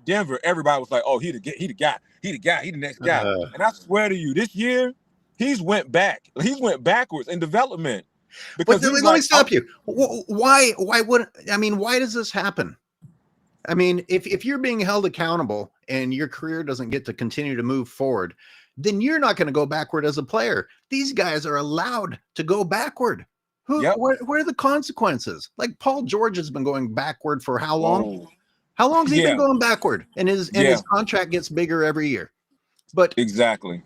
Denver, everybody was like, "Oh, he the guy, he the next guy." And I swear to you, this year he's went backwards in development. Because let me stop you. Why does this happen? I mean, if you're being held accountable and your career doesn't get to continue to move forward, then you're not going to go backward as a player. These guys are allowed to go backward. What are the consequences? Like Paul George has been going backward for how long? Oh. How long has he been going backward? And his contract gets bigger every year. But exactly.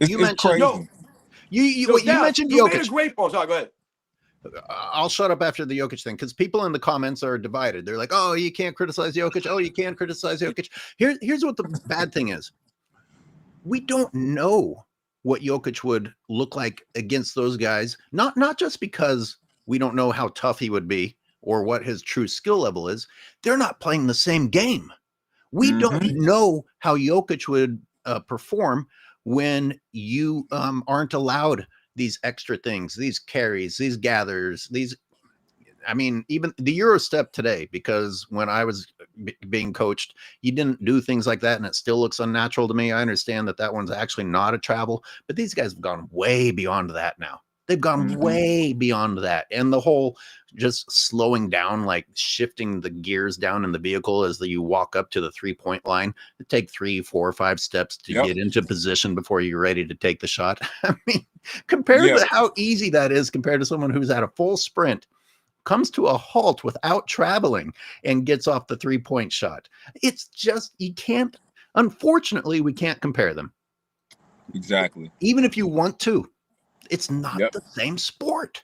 It's mentioned crazy. You mentioned you Jokic. Made a great point. Sorry, go ahead. I'll shut up after the Jokic thing because people in the comments are divided. They're like, "Oh, you can't criticize Jokic. Oh, you can't criticize Jokic." Here's what the bad thing is. We don't know what Jokic would look like against those guys. Not just because we don't know how tough he would be or what his true skill level is. They're not playing the same game. We don't know how Jokic would perform when you aren't allowed these extra things, these carries, these gathers, even the Euro step today, because when I was being coached, you didn't do things like that. And it still looks unnatural to me. I understand that one's actually not a travel, but these guys have gone way beyond that now. They've gone way beyond that. And the whole just slowing down, like shifting the gears down in the vehicle as you walk up to the 3-point line, it take 3, 4, 5 steps to get into position before you're ready to take the shot. I mean, compared to how easy that is compared to someone who's at a full sprint, comes to a halt without traveling and gets off the 3-point shot. It's just, you can't, unfortunately, we can't compare them. Exactly. Even if you want to. It's not the same sport.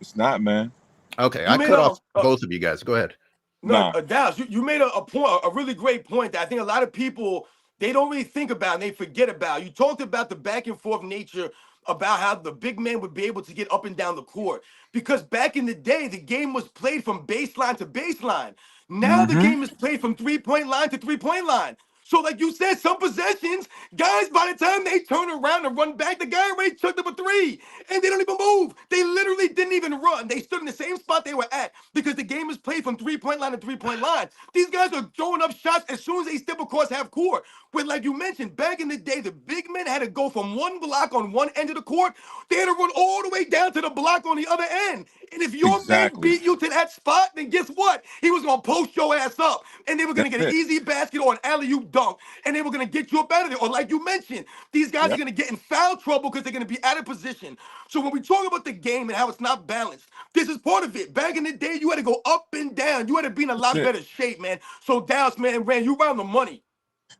It's not, man. Okay, I cut off both of you guys. Go ahead. No, Dallas, you made a point, a really great point that I think a lot of people, they don't really think about and they forget about. You talked about the back and forth nature about how the big man would be able to get up and down the court. Because back in the day, the game was played from baseline to baseline. Now the game is played from 3-point line to 3-point line. So like you said, some possessions, guys, by the time they turn around and run back, the guy already took them a 3. And they don't even move. They literally didn't even run. They stood in the same spot they were at because the game is played from 3-point line to 3-point line. These guys are throwing up shots as soon as they step across half court. When, like you mentioned, back in the day, the big men had to go from one block on one end of the court. They had to run all the way down to the block on the other end. And if your man beat you to that spot, then guess what? He was going to post your ass up. And they were going to get an easy basket or an alley-oop dunk. And they were going to get you up out of there. Or like you mentioned, these guys are going to get in foul trouble because they're going to be out of position. So when we talk about the game and how it's not balanced, this is part of it. Back in the day, you had to go up and down. You had to be in a lot better shape, man. So Dallas, man, Rand, you around the money.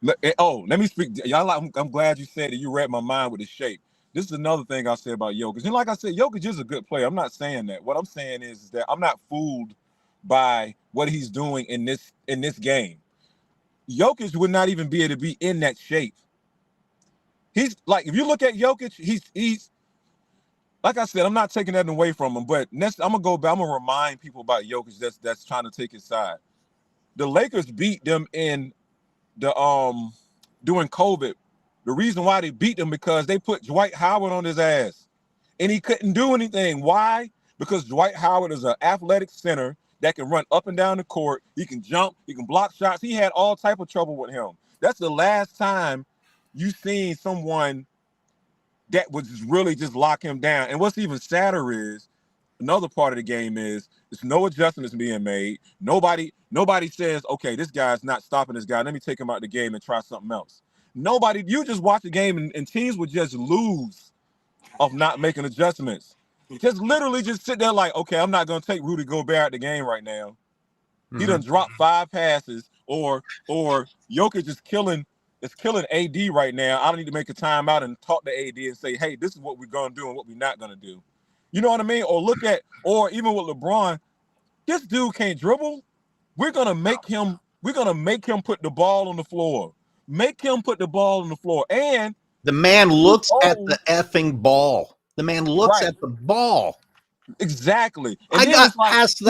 Let me speak. Y'all, I'm glad you said that you read my mind with the shape. This is another thing I'll say about Jokic. And like I said, Jokic is a good player. I'm not saying that. What I'm saying is that I'm not fooled by what he's doing in this game. Jokic would not even be able to be in that shape. He's like, if you look at Jokic, he's like I said, I'm not taking that away from him. But next, I'm gonna remind people about Jokic that's trying to take his side. The Lakers beat them in the during COVID. The reason why they beat them because they put Dwight Howard on his ass and he couldn't do anything. Why? Because Dwight Howard is an athletic center that can run up and down the court. He can jump. He can block shots. He had all type of trouble with him. That's the last time you seen someone that would just really just lock him down. And what's even sadder is another part of the game is there's no adjustments being made. Nobody says, okay, this guy's not stopping this guy. Let me take him out the game and try something else. Nobody, you just watch the game and teams would just lose of not making adjustments. Just literally just sit there like, okay, I'm not going to take Rudy Gobert out the game right now. He done dropped 5 passes, or Jokic is killing AD right now. I don't need to make a timeout and talk to AD and say, hey, this is what we're going to do and what we're not going to do. You know what I mean? Or even with LeBron, this dude can't dribble. We're going to make him put the ball on the floor. Make him put the ball on the floor. And the man looks at the effing ball. The man looks at the ball. Exactly. And I got past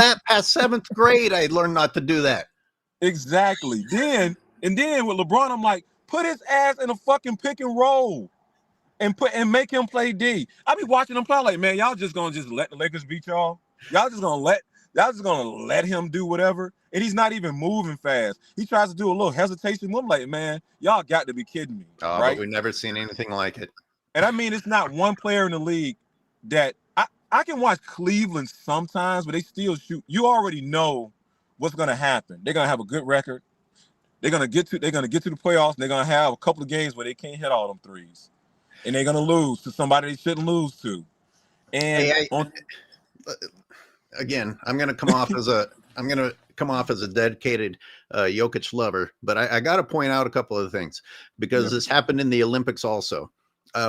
7th grade. I learned not to do that. Exactly. Then with LeBron, I'm like, put his ass in a fucking pick and roll and make him play D. I be watching him play like, man, y'all just gonna just let the Lakers beat y'all. Y'all just gonna let him do whatever. And he's not even moving fast. He tries to do a little hesitation. I'm like, man, y'all got to be kidding me. Oh, right? But we've never seen anything like it. And I mean, it's not one player in the league that I can watch Cleveland sometimes, but they still shoot. You already know what's going to happen. They're going to have a good record. They're going to get to the playoffs. And they're going to have a couple of games where they can't hit all them threes, and they're going to lose to somebody they shouldn't lose to. And again, I'm going to come off as a dedicated Jokic lover, but I got to point out a couple of things because this happened in the Olympics also.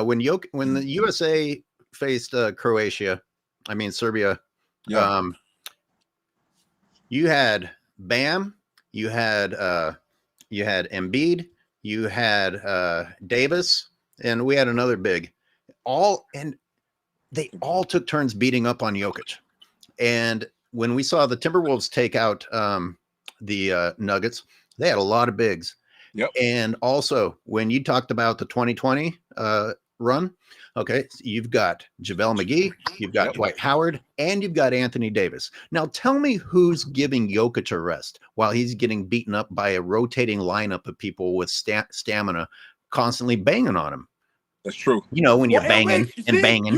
When the USA faced Serbia, you had Bam, you had Embiid, you had Davis, and we had another big. They all took turns beating up on Jokic. And when we saw the Timberwolves take out the Nuggets, they had a lot of bigs. Yep. And also, when you talked about the 2020 run, okay, so you've got JaVale McGee, you've got Dwight Howard, and you've got Anthony Davis. Now, tell me who's giving Jokic a rest while he's getting beaten up by a rotating lineup of people with stamina constantly banging on him. That's true. You know, when you're banging and banging.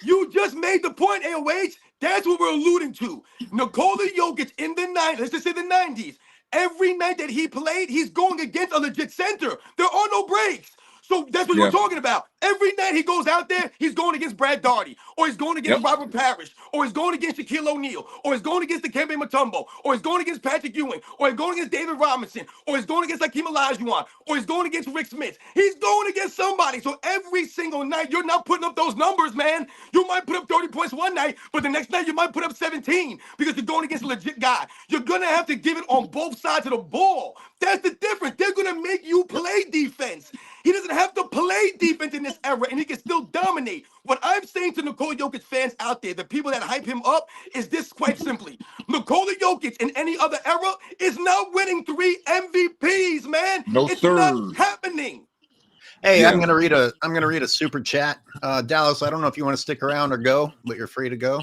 You just made the point, AOH. That's what we're alluding to. Nikola Jokic in the 90s, let's just say the 90s, every night that he played, he's going against a legit center. There are no breaks. So that's what you're talking about. Every night he goes out there, he's going against Brad Daugherty, or he's going against Robert Parrish, or he's going against Shaquille O'Neal, or he's going against Dikembe Mutombo, or he's going against Patrick Ewing, or he's going against David Robinson, or he's going against Hakeem Olajuwon, or he's going against Rick Smith. He's going against somebody. So every single night, you're not putting up those numbers, man. You might put up 30 points one night, but the next night you might put up 17 because you're going against a legit guy. You're going to have to give it on both sides of the ball. That's the difference. They're going to make you play defense. He doesn't have to play defense in this era, and he can still dominate. What I'm saying to Nikola Jokic fans out there, the people that hype him up, is this quite simply. Nikola Jokic in any other era is not winning 3 MVPs, man. It's not happening. Hey, I'm gonna read a super chat. Dallas, I don't know if you want to stick around or go, but you're free to go.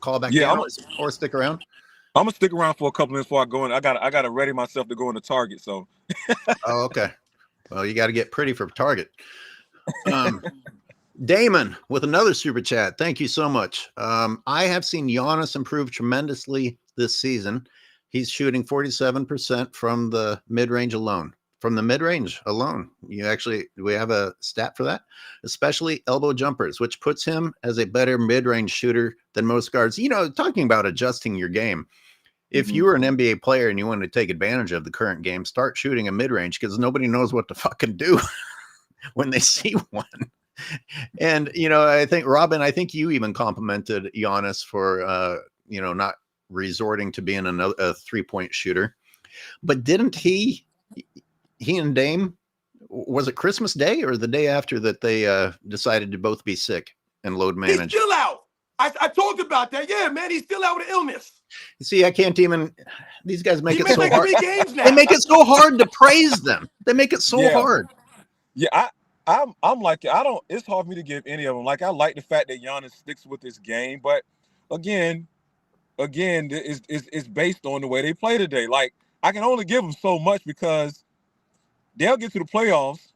Call back or stick around. I'm gonna stick around for a couple minutes before I go in. I gotta ready myself to go into Target. So oh, okay. Well, you got to get pretty for Target. Damon with another super chat. Thank you so much. I have seen Giannis improve tremendously this season. He's shooting 47% from the mid-range alone. From the mid-range alone. We have a stat for that, especially elbow jumpers, which puts him as a better mid-range shooter than most guards. You know, talking about adjusting your game. If you were an NBA player and you wanted to take advantage of the current game, start shooting a mid-range because nobody knows what to fucking do when they see one. And, you know, I think, Robin, you even complimented Giannis for, not resorting to being a three-point shooter. But didn't he and Dame, was it Christmas Day or the day after that they decided to both be sick and load manage? He's still out. I talked about that. Yeah, man, he's still out with an illness. See, I can't even. These guys make it so like hard. 3 games now. They make it so hard to praise them. They make it so hard. Yeah, I'm like, it's hard for me to give any of them. Like, I like the fact that Giannis sticks with his game, but again, again, it's based on the way they play today. Like, I can only give them so much because they'll get to the playoffs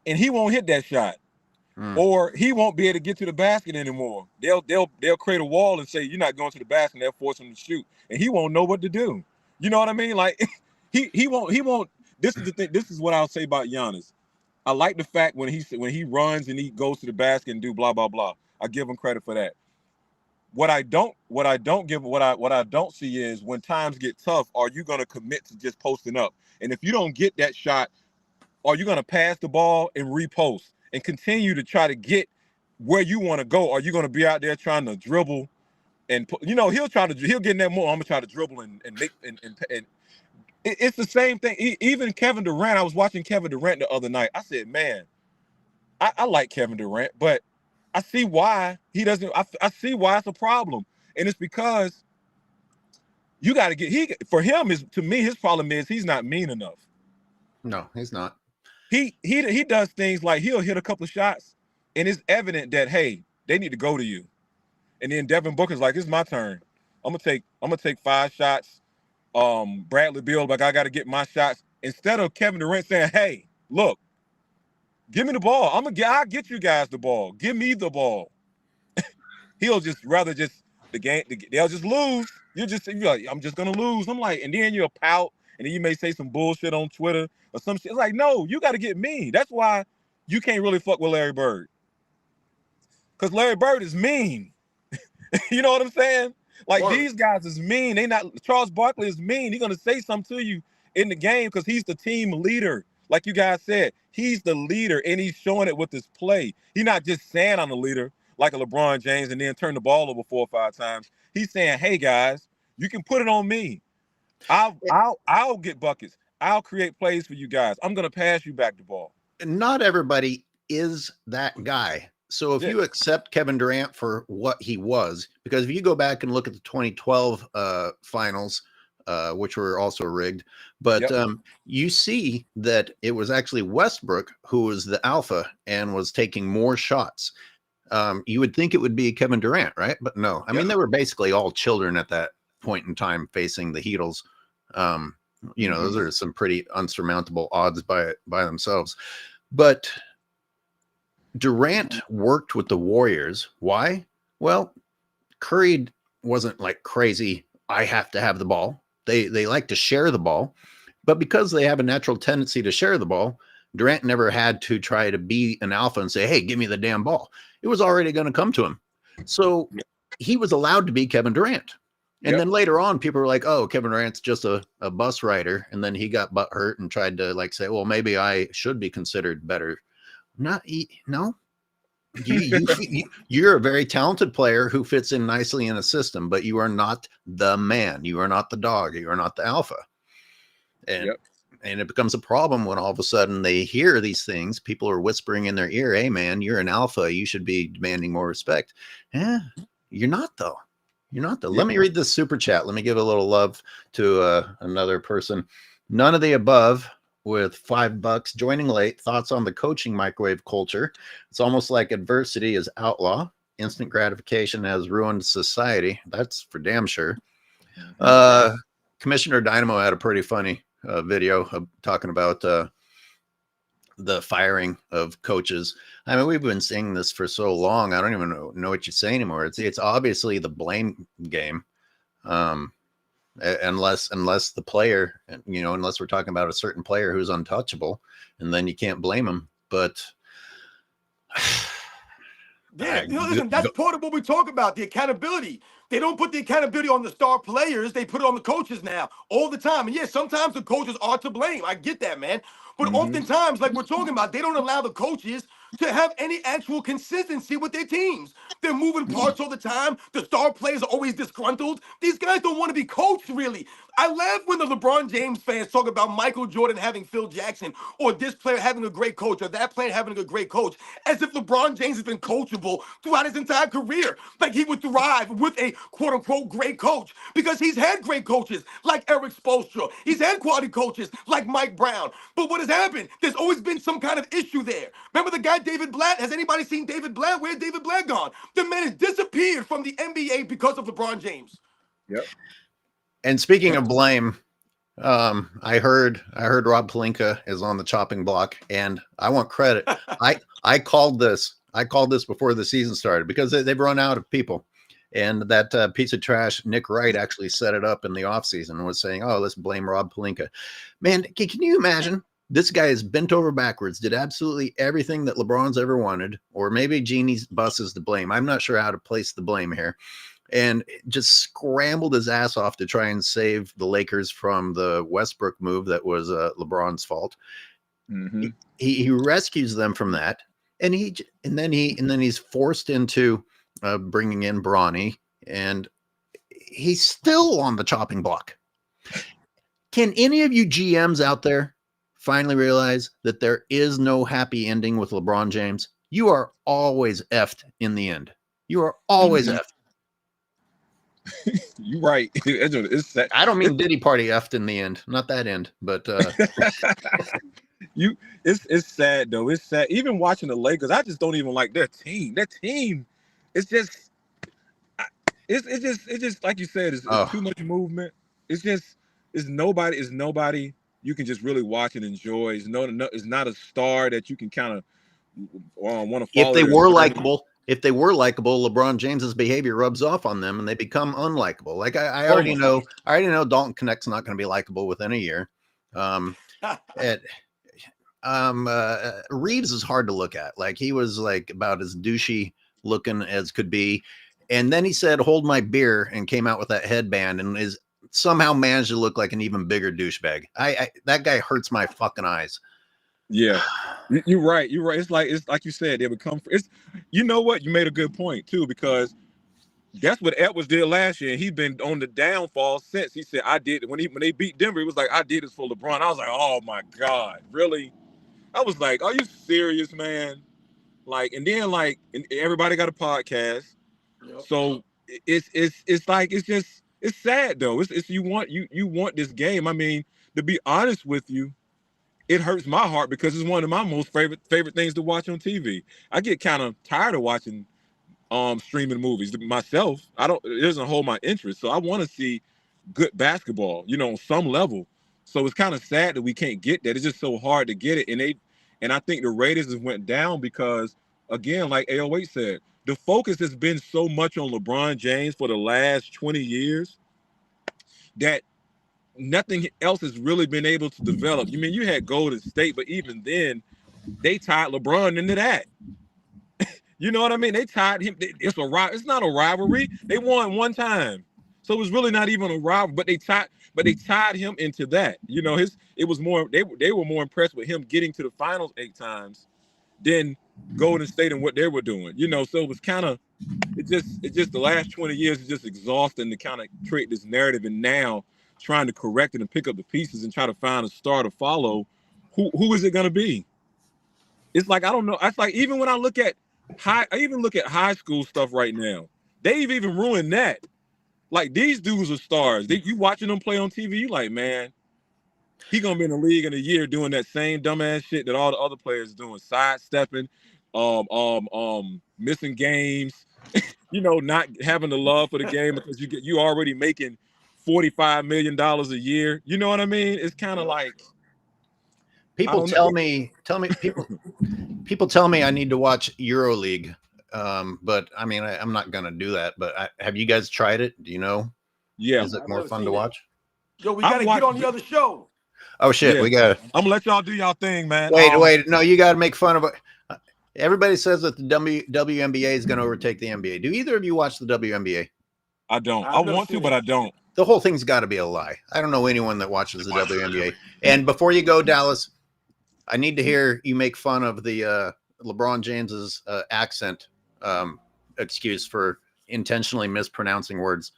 and he won't hit that shot. Or he won't be able to get to the basket anymore. They'll create a wall and say, you're not going to the basket, and they'll force him to shoot. And he won't know what to do. You know what I mean? Like, he won't. This is the thing. This is what I'll say about Giannis. I like the fact when he runs and he goes to the basket and do blah blah blah. I give him credit for that. What I don't see is when times get tough, are you going to commit to just posting up? And if you don't get that shot, are you going to pass the ball and repost and continue to try to get where you want to go? Are you going to be out there trying to dribble and he'll get in that more. I'm gonna try to dribble and make and it's the same thing. Even Kevin Durant, I was watching Kevin Durant the other night. I said, man, I like Kevin Durant, but I see why he doesn't. I see why it's a problem, and it's because you got to get for him is to me his problem is he's not mean enough. No, he's not. He does things like he'll hit a couple of shots, and it's evident that hey, they need to go to you, and then Devin Booker's like, it's my turn. I'm gonna take 5 shots. Bradley Beal, like I got to get my shots. Instead of Kevin Durant saying, hey, look, give me the ball. I'll get you guys the ball. Give me the ball. He'll just rather just they'll just lose. You're like, I'm just gonna lose. I'm like, and then you'll pout, and then you may say some bullshit on Twitter or some shit. It's like, no, you got to get me. That's why you can't really fuck with Larry Bird. Because Larry Bird is mean. You know what I'm saying? Like, these guys is mean. Charles Barkley is mean. He's gonna say something to you in the game because he's the team leader. Like you guys said, he's the leader, and he's showing it with his play. He's not just saying I'm the leader like a LeBron James and then turn the ball over 4 or 5 times. He's saying, hey guys, you can put it on me. I'll get buckets. I'll create plays for you guys. I'm gonna pass you back the ball. Not everybody is that guy. So if you accept Kevin Durant for what he was, because if you go back and look at the 2012 finals, which were also rigged, but you see that it was actually Westbrook who was the alpha and was taking more shots. You would think it would be Kevin Durant, right? But no. I mean, they were basically all children at that point in time facing the Heatles. Those are some pretty unsurmountable odds by themselves. But Durant worked with the Warriors. Why? Well, Curry wasn't like crazy, I have to have the ball. They like to share the ball. But because they have a natural tendency to share the ball, Durant never had to try to be an alpha and say, hey, give me the damn ball. It was already going to come to him. So he was allowed to be Kevin Durant. And then later on, people were like, oh, Kevin Durant's just a bus rider. And then he got butt hurt and tried to like say, well, maybe I should be considered better. No. You're a very talented player who fits in nicely in a system, but you are not the man. You are not the dog. You are not the alpha. And it becomes a problem when all of a sudden they hear these things. People are whispering in their ear, hey, man, you're an alpha. You should be demanding more respect. Yeah, you're not, though. You're not, though. Let me read this super chat. Let me give a little love to another person. None of the above with $5. Joining late. Thoughts on the coaching microwave culture. It's almost like adversity is outlaw. Instant gratification has ruined society. That's for damn sure. Commissioner Dynamo had a pretty funny video of talking about the firing of coaches. I mean, we've been saying this for so long. I don't even know what you say anymore. It's obviously the blame game. Unless the player, unless we're talking about a certain player who's untouchable, and then you can't blame him. But listen, that's part of what we talk about, the accountability. They don't put the accountability on the star players. They put it on the coaches now all the time. And yes, sometimes the coaches are to blame. I get that, man. But oftentimes, like we're talking about, they don't allow the coaches to have any actual consistency with their teams. They're moving parts all the time. The star players are always disgruntled. These guys don't want to be coached, really. I laugh when the LeBron James fans talk about Michael Jordan having Phil Jackson, or this player having a great coach, or that player having a great coach, as if LeBron James has been coachable throughout his entire career. Like he would thrive with a quote unquote great coach, because he's had great coaches like Eric Spoelstra. He's had quality coaches like Mike Brown. But what has happened? There's always been some kind of issue there. Remember the guy David Blatt? Has anybody seen David Blatt? Where's David Blatt gone? The man has disappeared from the NBA because of LeBron James. Yep. And speaking of blame, I heard Rob Pelinka is on the chopping block, and I want credit. I called this before the season started because they've run out of people. And that piece of trash, Nick Wright, actually set it up in the offseason and was saying, oh, let's blame Rob Pelinka. Man, can you imagine? This guy is bent over backwards, did absolutely everything that LeBron's ever wanted, or maybe Genie's bus is to blame. I'm not sure how to place the blame here. And just scrambled his ass off to try and save the Lakers from the Westbrook move that was LeBron's fault. Mm-hmm. He rescues them from that, and then he's forced into bringing in Bronny, and he's still on the chopping block. Can any of you GMs out there finally realize that there is no happy ending with LeBron James? You are always effed in the end. You are always effed. You're right. It's sad. I don't mean Diddy Party effed in the end, not that end, but it's sad though. It's sad. Even watching the Lakers, I just don't even like their team. Their team, it's just like you said, it's too much movement. It's nobody you can just really watch and enjoy. It's not a star that you can kind of want to follow. If they were likable, LeBron James's behavior rubs off on them and they become unlikable. Like I already know Dalton Connect's not going to be likable within a year. Reeves is hard to look at. Like he was like about as douchey looking as could be. And then he said, hold my beer, and came out with that headband and is somehow managed to look like an even bigger douchebag. That guy hurts my fucking eyes. Yeah, you're right. It's like you said, they become. You know what? You made a good point too, because that's what Edwards did last year, and he's been on the downfall since. He said, "I did when they beat Denver. He was like, I did this for LeBron." I was like, "Oh my God, really?" I was like, "Are you serious, man?" Like, and then like, and everybody got a podcast, so it's like it's sad though. It's you want this game. I mean, to be honest with you, it hurts my heart because it's one of my most favorite things to watch on TV. I get kind of tired of watching streaming movies myself. It doesn't hold my interest. So I want to see good basketball, on some level. So it's kind of sad that we can't get that. It's just so hard to get it. And I think the ratings went down because, again, like AOH said, the focus has been so much on LeBron James for the last 20 years that nothing else has really been able to develop. You mean you had Golden State, but even then, they tied LeBron into that. You know what I mean? They tied him. It's not a rivalry. They won one time, so it was really not even a rivalry. But they tied him into that. It was more. They were more impressed with him getting to the finals 8 times than Golden State and what they were doing. So it was kind of. It's just the last 20 years is just exhausting to kind of create this narrative, and now trying to correct it and pick up the pieces and try to find a star to follow. Who is it going to be? It's like, I don't know. It's like, even when I look at high school stuff right now, they've even ruined that. Like, these dudes are stars. You watching them play on TV, you like, man, he gonna be in the league in a year doing that same dumbass shit that all the other players doing, sidestepping, missing games, not having the love for the game because you already making $45 million a year. You know what I mean? It's kind of like people tell me I need to watch EuroLeague. But I mean, I'm not gonna do that. But have you guys tried it? Do you know? Yeah. Is it more fun to watch? Yo, we gotta get on the other show. Oh shit, yeah. We gotta. I'm gonna let y'all do y'all thing, man. Wait. No, you gotta make fun of it. Everybody says that the WNBA is going to overtake the NBA. Do either of you watch the WNBA? I don't. I want to, but I don't. The whole thing's got to be a lie. I don't know anyone that watches the WNBA. And before you go, Dallas, I need to hear you make fun of the LeBron James's accent excuse for intentionally mispronouncing words.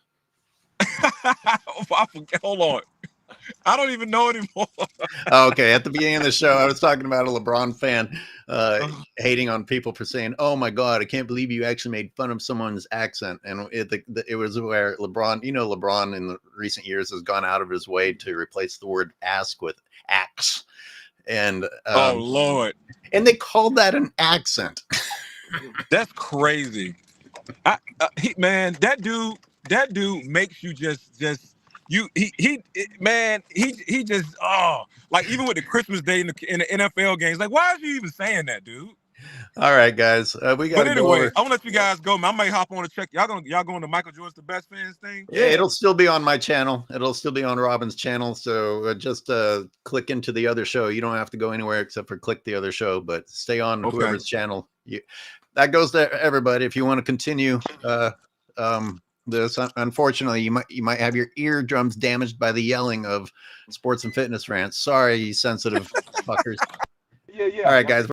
Hold on. I don't even know anymore. Okay, at the beginning of the show, I was talking about a LeBron fan hating on people for saying, "Oh my God, I can't believe you actually made fun of someone's accent." And it was where LeBron, LeBron in the recent years has gone out of his way to replace the word "ask" with "axe," and Oh Lord, and they called that an accent. that's crazy. Man, that dude makes you just man, he just like even with the Christmas day in the NFL games, like why is you even saying that, dude? All right, guys, we got But to anyway, go over. I'm gonna let you guys go, man. I might hop on to check. Y'all going to Michael Jordan's the best fans thing? Yeah, it'll still be on my channel. It'll still be on Robin's channel. So just click into the other show. You don't have to go anywhere except for click the other show, but stay on whoever's channel. That goes to everybody. If you want to continue this, unfortunately, you might have your eardrums damaged by the yelling of sports and fitness rants. Sorry, you sensitive fuckers. Yeah. All right, guys.